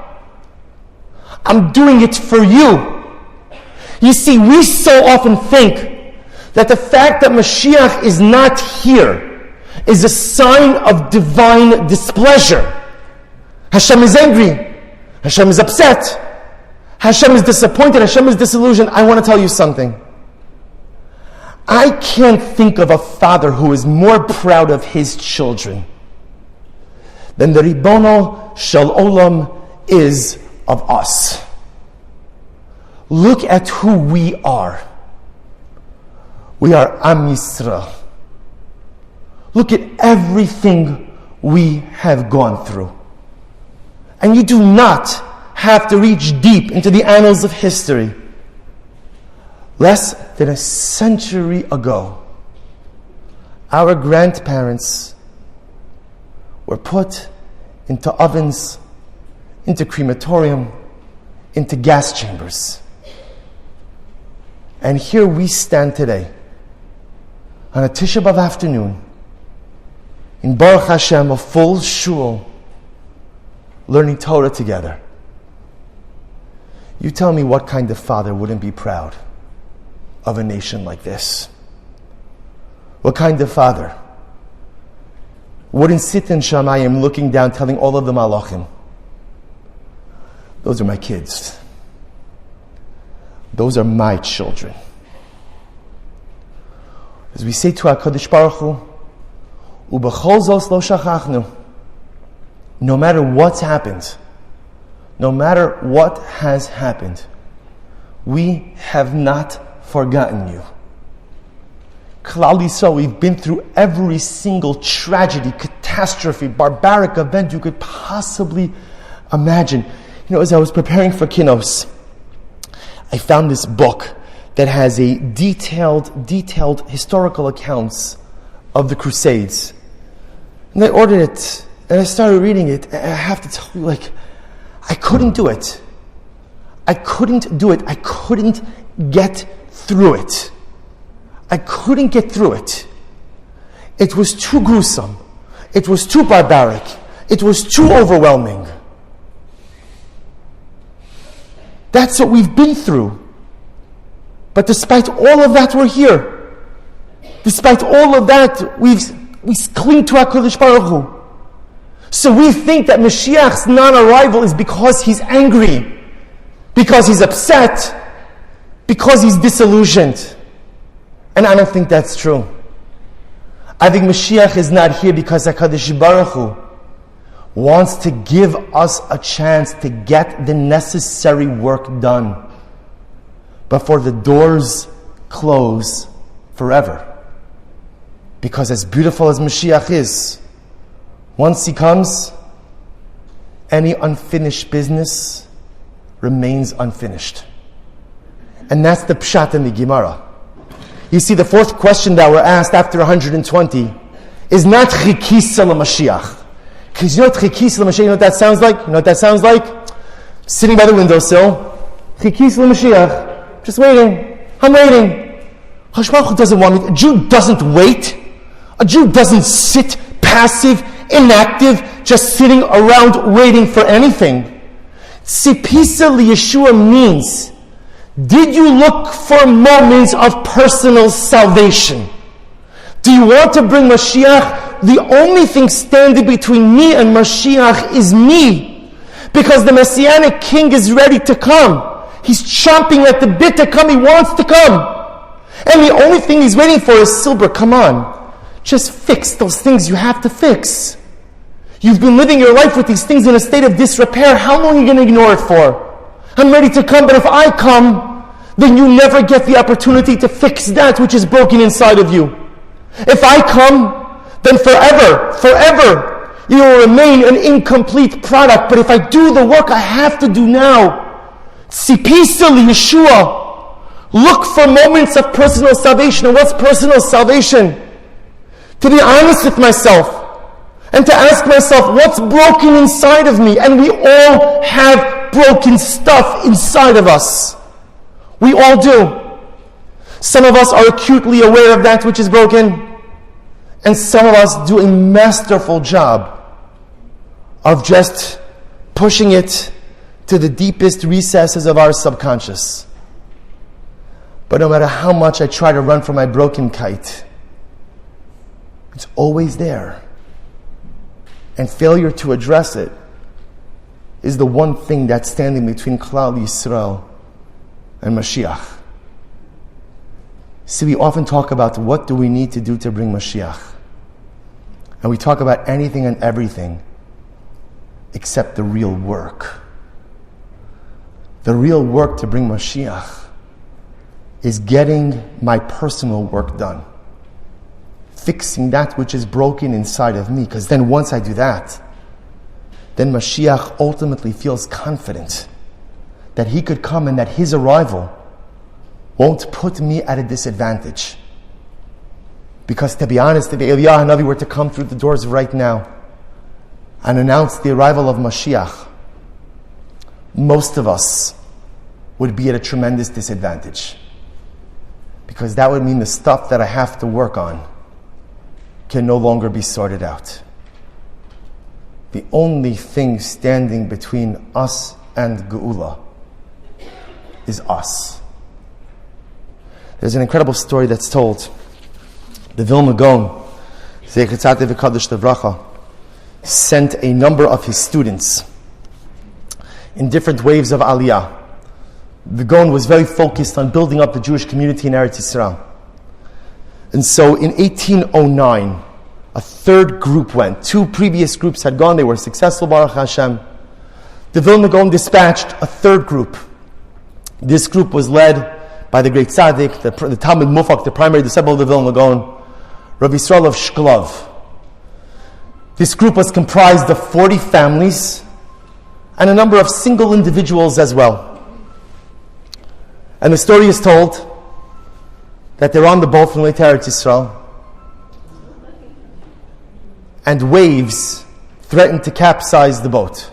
I'm doing it for you. You see, we so often think that the fact that Mashiach is not here is a sign of divine displeasure. Hashem is angry. Hashem is upset. Hashem is disappointed. Hashem is disillusioned. I want to tell you something. I can't think of a father who is more proud of his children than the Ribono Shel Olam is of us. Look at who we are. We are Am Yisrael. Look at everything we have gone through. And you do not have to reach deep into the annals of history. Less than a century ago, our grandparents were put into ovens, into crematorium, into gas chambers. And here we stand today, on a Tisha B'Av afternoon, in Baruch Hashem, a full shul, learning Torah together. You tell me what kind of father wouldn't be proud of a nation like this? What kind of father wouldn't sit in Shamayim looking down, telling all of the malachim, those are my kids. Those are my children. As we say to HaKadosh Baruch Hu, Ubechol zos lo shachachnu. No matter what's happened, no matter what has happened, we have not forgotten you. Klal Yisrael, we've been through every single tragedy, catastrophe, barbaric event you could possibly imagine. You know, as I was preparing for Kinos, I found this book that has a detailed historical accounts of the Crusades. And I ordered it, and I started reading it, and I have to tell you, I couldn't do it. I couldn't do it. I couldn't get through it. I couldn't get through it. It was too gruesome. It was too barbaric. It was too overwhelming. That's what we've been through. But despite all of that, we're here. Despite all of that, we cling to HaKadosh Baruch Hu. So we think that Mashiach's non-arrival is because he's angry, because he's upset, because he's disillusioned. And I don't think that's true. I think Mashiach is not here because HaKadosh Baruch Hu wants to give us a chance to get the necessary work done before the doors close forever. Because as beautiful as Mashiach is, once he comes, any unfinished business remains unfinished. And that's the pshat in the Gemara. You see, the fourth question that we're asked after 120 is not chikisa l'Mashiach. Because you know what chikisa l'Mashiach, you know what that sounds like? You know what that sounds like? Sitting by the windowsill. Chikisa l'Mashiach. Just waiting. I'm waiting. HaKadosh Baruch Hu doesn't want me. A Jew doesn't wait. A Jew doesn't sit passive, inactive, just sitting around waiting for anything. Tzipisa l'Yeshua means, did you look for moments of personal salvation? Do you want to bring Mashiach? The only thing standing between me and Mashiach is me. Because the Messianic King is ready to come. He's chomping at the bit to come. He wants to come. And the only thing he's waiting for is silver. Come on. Just fix those things you have to fix. You've been living your life with these things in a state of disrepair. How long are you going to ignore it for? I'm ready to come, but if I come, then you never get the opportunity to fix that which is broken inside of you. If I come, then forever, you will remain an incomplete product. But if I do the work I have to do now, Tzipisa Yeshua, look for moments of personal salvation. And what's personal salvation? To be honest with myself and to ask myself, what's broken inside of me? And we all have broken stuff inside of us. We all do. Some of us are acutely aware of that which is broken, and some of us do a masterful job of just pushing it to the deepest recesses of our subconscious. But no matter how much I try to run from my broken kite, it's always there. And failure to address it is the one thing that's standing between Klal Yisrael and Mashiach. See, we often talk about what do we need to do to bring Mashiach. And we talk about anything and everything except the real work. The real work to bring Mashiach is getting my personal work done. Fixing that which is broken inside of me. Because then once I do that, then Mashiach ultimately feels confident that he could come and that his arrival won't put me at a disadvantage. Because to be honest, if Eliyahu Hanavi were to come through the doors right now and announce the arrival of Mashiach, most of us would be at a tremendous disadvantage. Because that would mean the stuff that I have to work on can no longer be sorted out. The only thing standing between us and Geula is us. There's an incredible story that's told. The Vilna Gaon, Zecher Tzaddik V'Kadosh Livracha, sent a number of his students in different waves of Aliyah. The Gaon was very focused on building up the Jewish community in Eretz Yisrael. And so in 1809, a third group went. Two previous groups had gone. They were successful, Baruch Hashem. The Vilna Gaon dispatched a third group. This group was led by the great tzaddik, the Talmud Mufak, the primary disciple of the Vilna Gaon, Rabbi Yisrael of Shklov. This group was comprised of 40 families and a number of single individuals as well. And the story is told that they're on the boat from Lake Eretz Yisrael, and waves threatened to capsize the boat.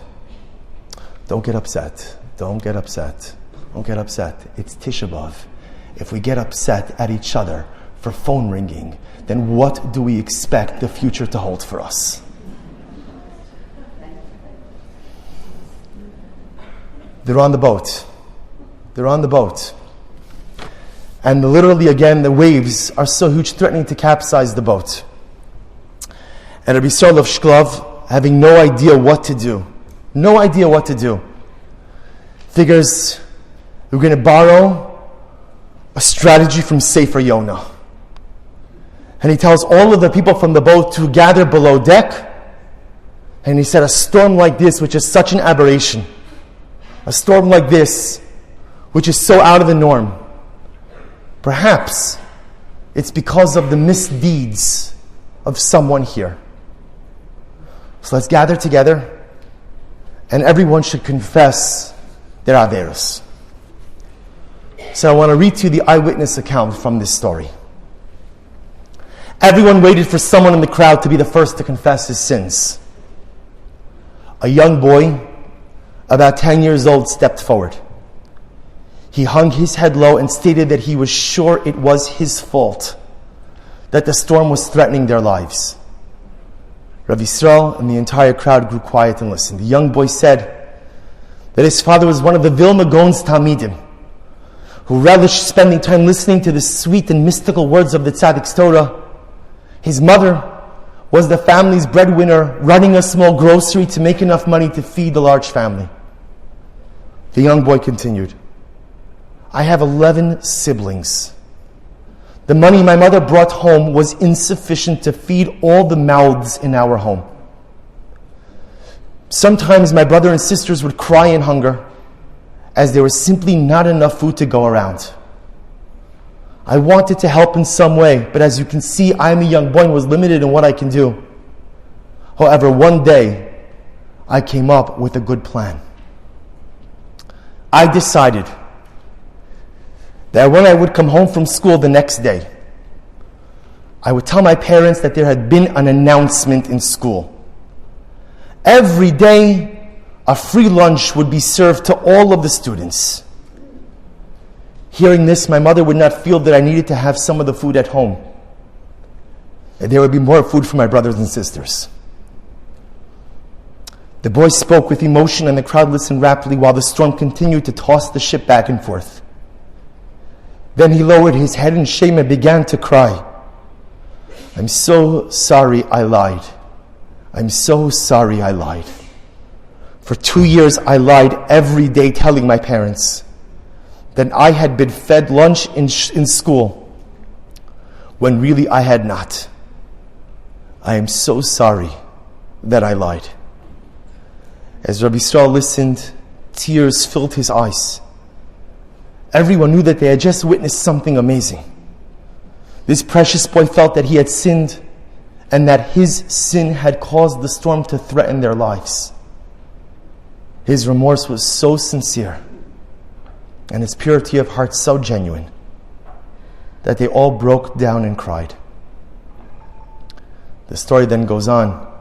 Don't get upset. Don't get upset. Don't get upset. It's Tisha B'Av. If we get upset at each other for phone ringing, then what do we expect the future to hold for us? They're on the boat. They're on the boat. And literally again, the waves are so huge, threatening to capsize the boat. And Rabbi Yisrael of Shklov, having no idea what to do, figures we're going to borrow a strategy from Sefer Yonah. And he tells all of the people from the boat to gather below deck. And he said, a storm like this, which is such an aberration, a storm like this, which is so out of the norm, perhaps it's because of the misdeeds of someone here. So let's gather together, and everyone should confess their averos. So I want to read to you the eyewitness account from this story. Everyone waited for someone in the crowd to be the first to confess his sins. A young boy, about 10 years old, stepped forward. He hung his head low and stated that he was sure it was his fault, that the storm was threatening their lives. Rav Yisrael and the entire crowd grew quiet and listened. The young boy said that his father was one of the Vilna Gaon's Talmidim, who relished spending time listening to the sweet and mystical words of the Tzaddik's Torah. His mother was the family's breadwinner, running a small grocery to make enough money to feed the large family. The young boy continued, I have 11 siblings. The money my mother brought home was insufficient to feed all the mouths in our home. Sometimes my brother and sisters would cry in hunger, as there was simply not enough food to go around. I wanted to help in some way, but as you can see, I am a young boy and was limited in what I can do. However, one day, I came up with a good plan. I decided that when I would come home from school the next day, I would tell my parents that there had been an announcement in school. Every day, a free lunch would be served to all of the students. Hearing this, my mother would not feel that I needed to have some of the food at home. And there would be more food for my brothers and sisters. The boy spoke with emotion and the crowd listened rapidly while the storm continued to toss the ship back and forth. Then he lowered his head in shame and began to cry. I'm so sorry I lied. I'm so sorry I lied. For 2 years I lied every day, telling my parents that I had been fed lunch in school when really I had not. I am so sorry that I lied. As Rabbi Yisrael listened, tears filled his eyes. Everyone knew that they had just witnessed something amazing. This precious boy felt that he had sinned and that his sin had caused the storm to threaten their lives. His remorse was so sincere and his purity of heart so genuine that they all broke down and cried. The story then goes on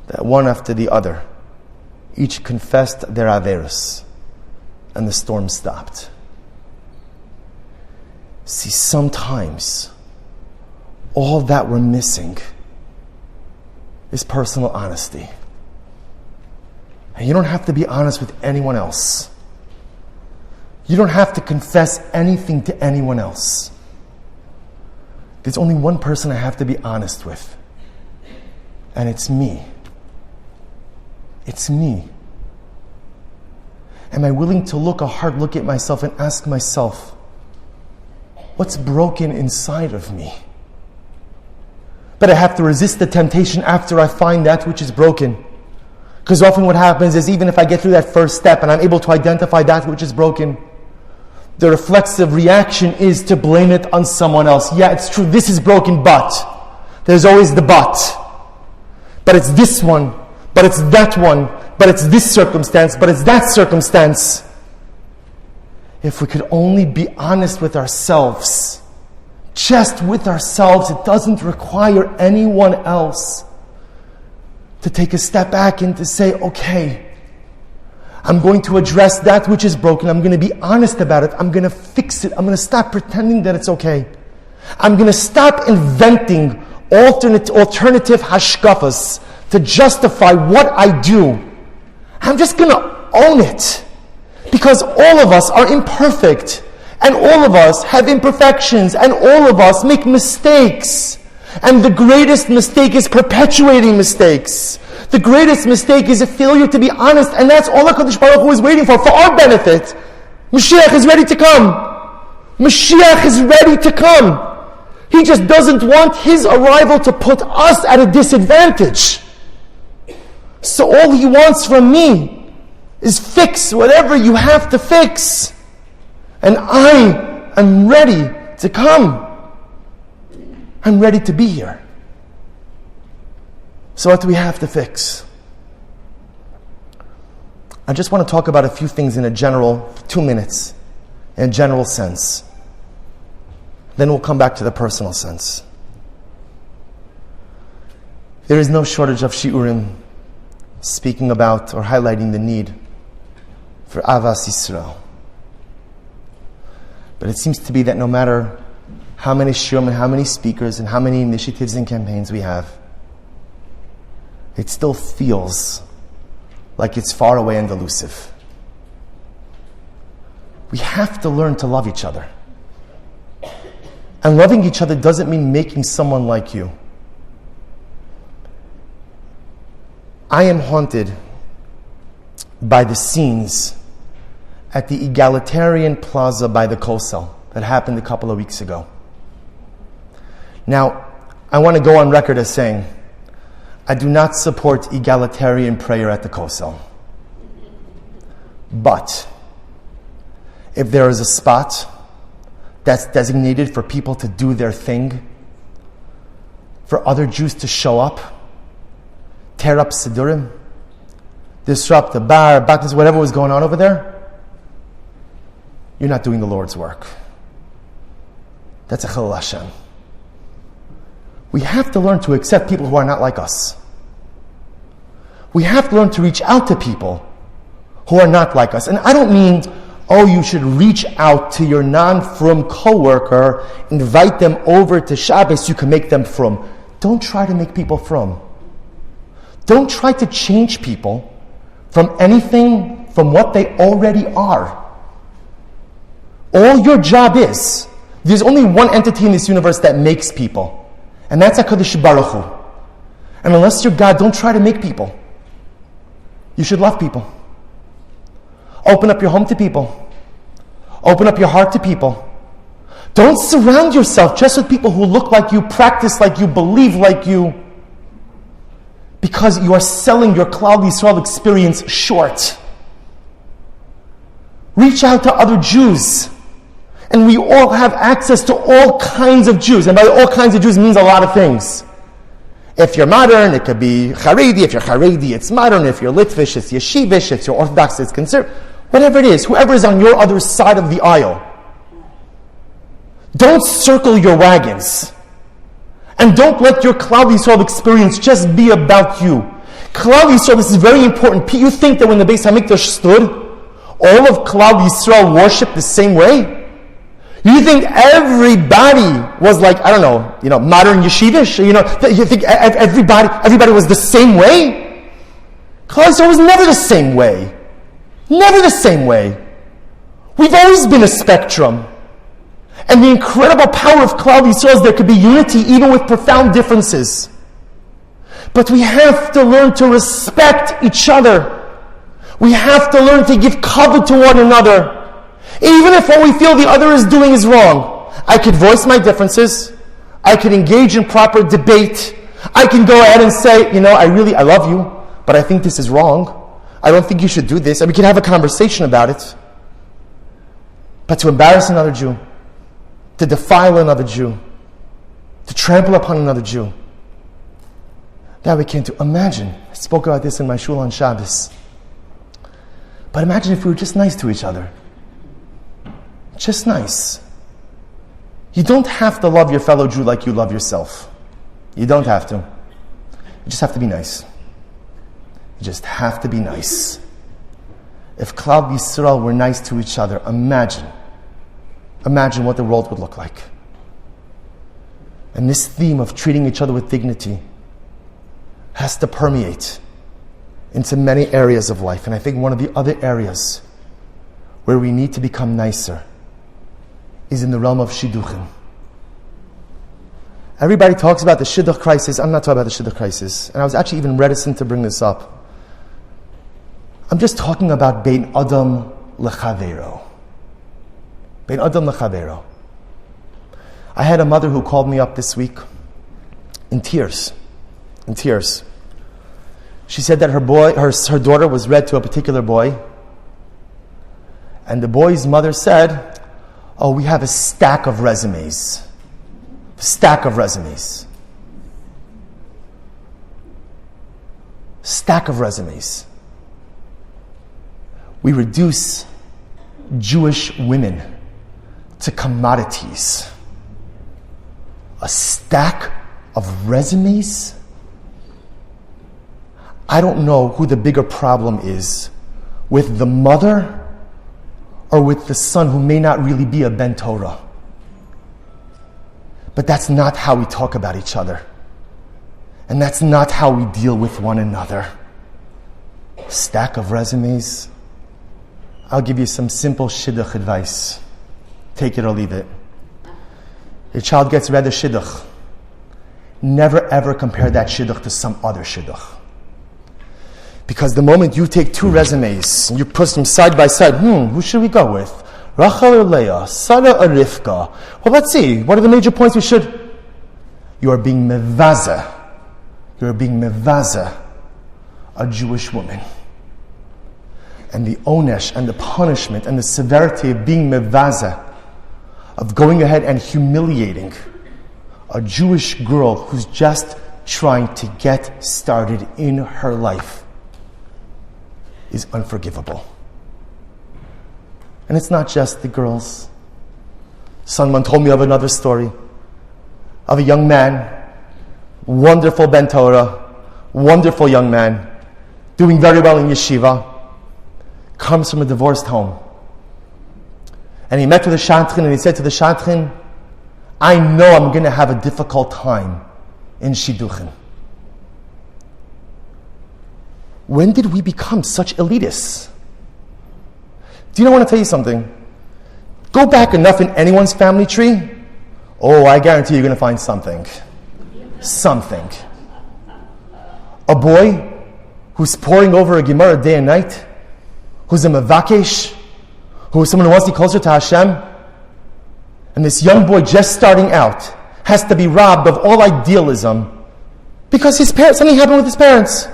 that one after the other, each confessed their averus, and the storm stopped. See, sometimes all that we're missing is personal honesty. And you don't have to be honest with anyone else. You don't have to confess anything to anyone else. There's only one person I have to be honest with, and it's me. It's me. Am I willing to look a hard look at myself and ask myself, what's broken inside of me? But I have to resist the temptation after I find that which is broken. Because often what happens is, even if I get through that first step and I'm able to identify that which is broken, the reflexive reaction is to blame it on someone else. Yeah, it's true, this is broken, but there's always the but. But it's this one, but it's that one, but it's this circumstance, but it's that circumstance. If we could only be honest with ourselves, just with ourselves, it doesn't require anyone else to take a step back and to say, okay, I'm going to address that which is broken. I'm going to be honest about it. I'm going to fix it. I'm going to stop pretending that it's okay. I'm going to stop inventing alternative hashkafas to justify what I do. I'm just going to own it. Because all of us are imperfect. And all of us have imperfections. And all of us make mistakes. And the greatest mistake is perpetuating mistakes. The greatest mistake is a failure to be honest, and that's all HaKadosh Baruch Hu is waiting for our benefit. Mashiach is ready to come. Mashiach is ready to come. He just doesn't want his arrival to put us at a disadvantage. So all he wants from me is fix whatever you have to fix. And I am ready to come. I'm ready to be here. So what do we have to fix? I just want to talk about a few things in a general, 2 minutes, in a general sense. Then we'll come back to the personal sense. There is no shortage of shiurim speaking about or highlighting the need for Avas Yisrael. But it seems to be that no matter how many shiurim and how many speakers and how many initiatives and campaigns we have, it still feels like it's far away and elusive. We have to learn to love each other. And loving each other doesn't mean making someone like you. I am haunted by the scenes at the egalitarian plaza by the Kosel that happened a couple of weeks ago. Now, I want to go on record as saying, I do not support egalitarian prayer at the Kosel. But if there is a spot that's designated for people to do their thing, for other Jews to show up, tear up Sidurim, disrupt the bar, baknas, whatever was going on over there, you're not doing the Lord's work. That's a chilul Hashem. We have to learn to accept people who are not like us. We have to learn to reach out to people who are not like us. And I don't mean, you should reach out to your non-frum coworker, invite them over to Shabbos, you can make them frum. Don't try to make people frum. Don't try to change people from anything from what they already are. All your job is, there's only one entity in this universe that makes people. And that's HaKadosh Baruch Hu. And unless you're God, don't try to make people. You should love people. Open up your home to people. Open up your heart to people. Don't surround yourself just with people who look like you, practice like you, believe like you, because you are selling your Klal Yisrael experience short. Reach out to other Jews And we all have access to all kinds of Jews. And by all kinds of Jews means a lot of things. If you're modern, it could be Haredi. If you're Haredi, it's modern. If you're Litvish, it's Yeshivish. If you're Orthodox, it's conservative. Whatever it is, whoever is on your other side of the aisle, don't circle your wagons. And don't let your Klal Yisrael experience just be about you. Klal Yisrael, this is very important. You think that when the Beis HaMikdash stood, all of Klal Yisrael worshipped the same way? You think everybody was like, I don't know, modern yeshivish? You think everybody was the same way? Klal Yisrael was never the same way. Never the same way. We've always been a spectrum. And the incredible power of Klal Yisrael is there could be unity even with profound differences. But we have to learn to respect each other. We have to learn to give cover to one another. Even if what we feel the other is doing is wrong. I could voice my differences. I could engage in proper debate. I can go ahead and say, I love you, but I think this is wrong. I don't think you should do this. And we can have a conversation about it. But to embarrass another Jew, to defile another Jew, to trample upon another Jew, that we can't do. Imagine, I spoke about this in my shul on Shabbos. But imagine if we were just nice to each other. Just nice. You don't have to love your fellow Jew like you love yourself. You don't have to. You just have to be nice. You just have to be nice. If Klal Yisrael were nice to each other, imagine what the world would look like. And this theme of treating each other with dignity has to permeate into many areas of life. And I think one of the other areas where we need to become nicer is in the realm of shidduchim. Everybody talks about the shidduch crisis. I'm not talking about the shidduch crisis. And I was actually even reticent to bring this up. I'm just talking about bein adam lechavero. Bein adam lechavero. I had a mother who called me up this week in tears. She said that her daughter was read to a particular boy, and the boy's mother said, "Oh, we have a stack of resumes. Stack of resumes. We reduce Jewish women to commodities. A stack of resumes? I don't know who the bigger problem is, with the mother or with the son who may not really be a Ben Torah. But that's not how we talk about each other. And that's not how we deal with one another. Stack of resumes. I'll give you some simple shidduch advice. Take it or leave it. Your child gets read a shidduch. Never ever compare that shidduch to some other shidduch. Because the moment you take two resumes and you put them side by side, who should we go with? Rachel or Leah? Sarah or Rivka? Well, let's see. What are the major points we should? You are being mevaza. You are being mevaza, a Jewish woman. And the onesh and the punishment and the severity of being mevaza, of going ahead and humiliating a Jewish girl who's just trying to get started in her life, is unforgivable. And it's not just the girls. Someone told me of another story of a young man, wonderful Ben Torah, wonderful young man, doing very well in yeshiva, comes from a divorced home. And he met with the shadchan and he said to the shadchan, I know I'm going to have a difficult time in shidduchim. When did we become such elitists? Do you know, I want to tell you something? Go back enough in anyone's family tree. Oh, I guarantee you're going to find something. Something. A boy who's poring over a Gemara day and night, who's a mevakesh, who is someone who wants to be closer to Hashem, and this young boy just starting out has to be robbed of all idealism because something happened with his parents.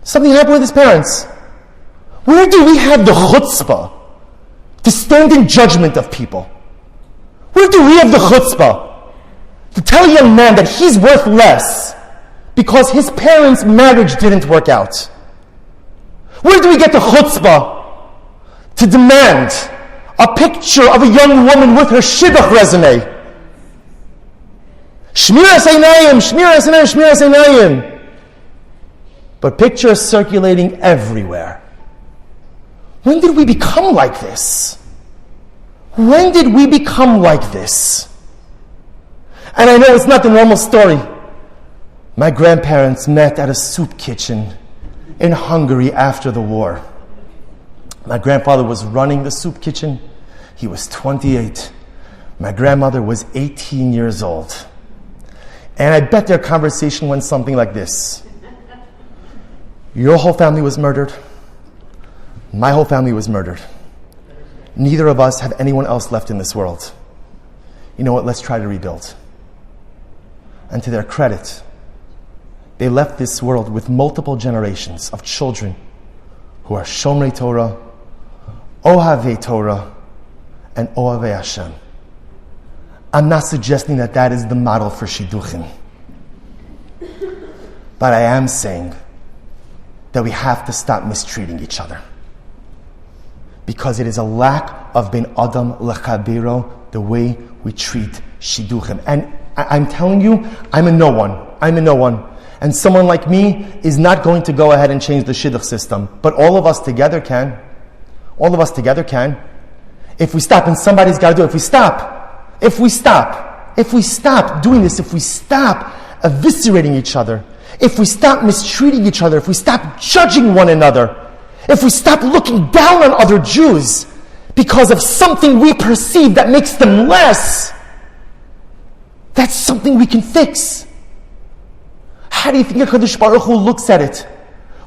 Something happened with his parents. Where do we have the chutzpah to stand in judgment of people? Where do we have the chutzpah to tell a young man that he's worth less because his parents' marriage didn't work out? Where do we get the chutzpah to demand a picture of a young woman with her shidduch resume? Shmiras einayim, shmiras einayim, shmiras einayim. But pictures circulating everywhere. When did we become like this? When did we become like this? And I know it's not the normal story. My grandparents met at a soup kitchen in Hungary after the war. My grandfather was running the soup kitchen. He was 28. My grandmother was 18 years old. And I bet their conversation went something like this. Your whole family was murdered. My whole family was murdered. Neither of us have anyone else left in this world. You know what? Let's try to rebuild. And to their credit, they left this world with multiple generations of children who are Shomrei Torah, Ohavei Torah, and Ohavei Hashem. I'm not suggesting that that is the model for Shidduchim. But I am saying that we have to stop mistreating each other. Because it is a lack of ben Adam lechabero, the way we treat Shidduchim. And I'm telling you, I'm a no one. And someone like me is not going to go ahead and change the Shidduch system. But all of us together can. All of us together can. If we stop, and somebody's got to do it. If we stop doing this, if we stop eviscerating each other, if we stop mistreating each other, if we stop judging one another, if we stop looking down on other Jews because of something we perceive that makes them less, that's something we can fix. How do you think HaKadosh Baruch Hu looks at it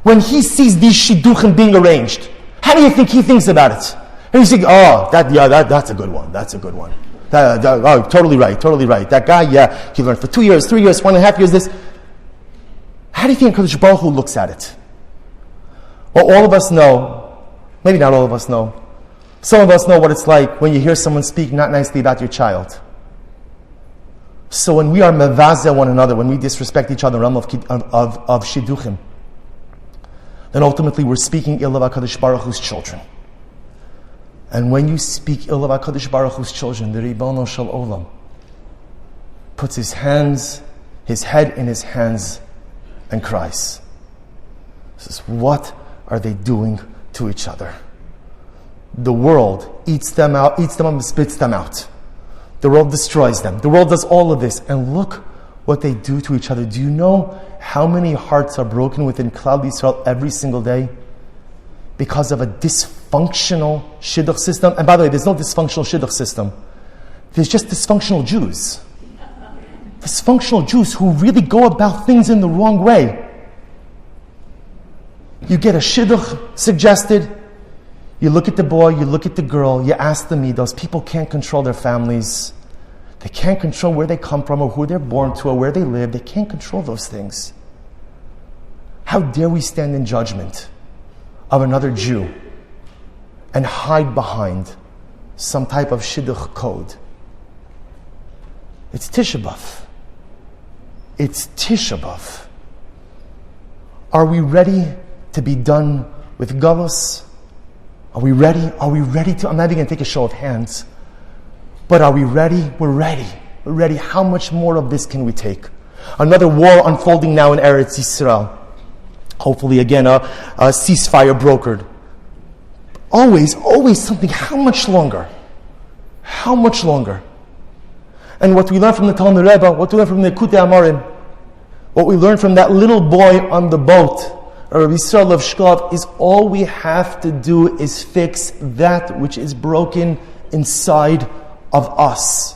when he sees these shidduchim being arranged? How do you think he thinks about it? And he's thinking, that's a good one. That's a good one. Totally right. That guy, he learned for 2 years, 3 years, 1.5 years, this. How do you think HaKadosh Baruch Hu looks at it? Well, all of us know, maybe not all of us know, some of us know what it's like when you hear someone speak not nicely about your child. So when we are mevazeh one another, when we disrespect each other in the realm of shidduchim, then ultimately we're speaking ill of HaKadosh Baruch Hu's children. And when you speak ill of HaKadosh Baruch Hu's children, the Ribono Shel Olam puts his head in his hands and cries. He says, what are they doing to each other? The world eats them up and spits them out. The world destroys them. The world does all of this. And look what they do to each other. Do you know how many hearts are broken within Klal Yisrael every single day? Because of a dysfunctional shidduch system. And by the way, there's no dysfunctional shidduch system. There's just dysfunctional Jews. Dysfunctional Jews who really go about things in the wrong way. You get a shidduch suggested. You look at the boy, you look at the girl, you ask the midos. People can't control their families. They can't control where they come from or who they're born to or where they live. They can't control those things. How dare we stand in judgment of another Jew and hide behind some type of shidduch code? It's Tisha B'Av. It's Tisha B'Av. Are we ready to be done with galus? Are we ready? Are we ready to? I'm not even going to take a show of hands. But are we ready? We're ready. We're ready. How much more of this can we take? Another war unfolding now in Eretz Yisrael. Hopefully again a ceasefire brokered. Always something. How much longer? How much longer? And what we learn from the Talmud Rebbe, what we learn from the Likutei Amarim, what we learn from that little boy on the boat, Rabbi Yisrael of Shklov, is all we have to do is fix that which is broken inside of us.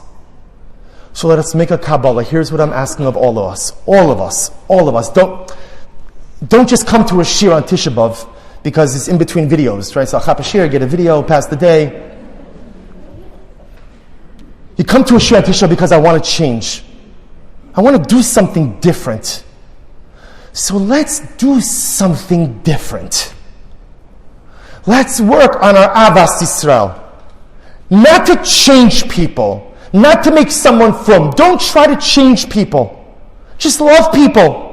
So let us make a Kabbalah. Here's what I'm asking of all of us. All of us. Don't just come to a shir on Tisha B'Av because it's in between videos, right? So I'll chap a shir, get a video, pass the day. You come to a shir on Tisha B'Av because I want to change. I want to do something different. So let's do something different. Let's work on our Avas Yisrael. Not to change people, Not to make someone from. Don't try to change people. Just love people.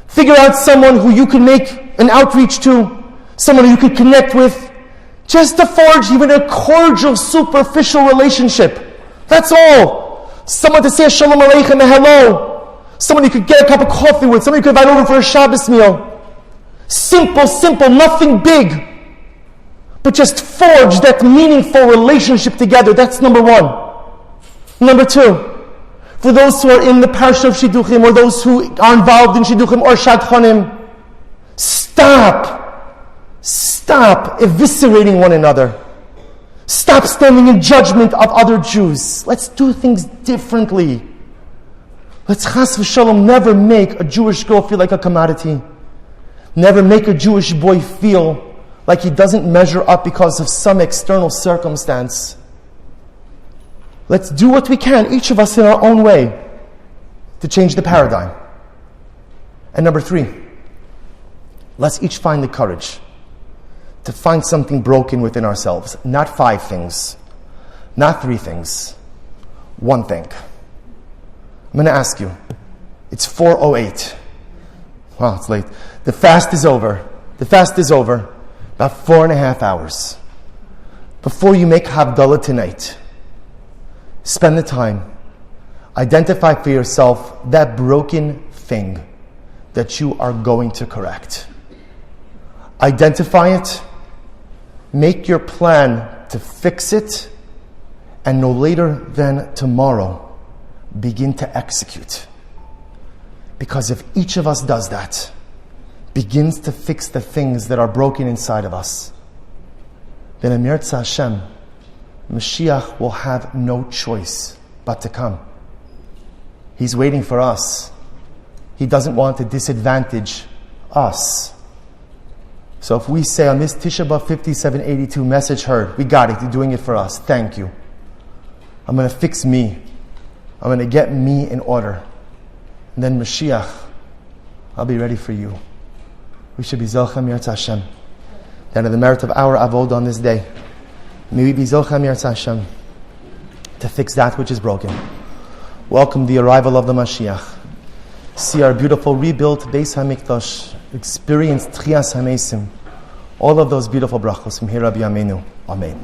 Figure out someone who you can make an outreach to, someone who you can connect with, just to forge even a cordial, superficial relationship. That's all. Someone to say shalom aleichem and hello. Someone you could get a cup of coffee with. Someone you could invite over for a Shabbos meal. Simple, nothing big. But just forge that meaningful relationship together. That's number one. Number two, for those who are in the parsha of Shidduchim, or those who are involved in Shidduchim or Shadchanim, stop eviscerating one another. Stop standing in judgment of other Jews. Let's do things differently. Let's chas v'shalom never make a Jewish girl feel like a commodity. Never make a Jewish boy feel like he doesn't measure up because of some external circumstance. Let's do what we can, each of us in our own way, to change the paradigm. And number three, let's each find the courage to find something broken within ourselves. Not 5 things, not 3 things, 1 thing. I'm going to ask you, it's 4:08. Wow, it's late. The fast is over. About 4.5 hours. Before you make Havdalah tonight, spend the time. Identify for yourself that broken thing that you are going to correct. Identify it. Make your plan to fix it. And no later than tomorrow, begin to execute. Because if each of us does that, begins to fix the things that are broken inside of us, then Amir Tzah Hashem, Mashiach will have no choice but to come. He's waiting for us. He doesn't want to disadvantage us. So if we say on this Tisha B'Av 5782, message heard, we got it, you're doing it for us, thank you. I'm going to fix me. I'm going to get me in order. And then Mashiach, I'll be ready for you. We should be Zochem Yirtzeh Hashem. That in the merit of our Avod on this day, may we be Zochem Yirtzeh Hashem to fix that which is broken. Welcome the arrival of the Mashiach. See our beautiful rebuilt Beis HaMikdash, experience Tchias HaMesim. All of those beautiful brachos from here, Rabbi Amenu. Amen.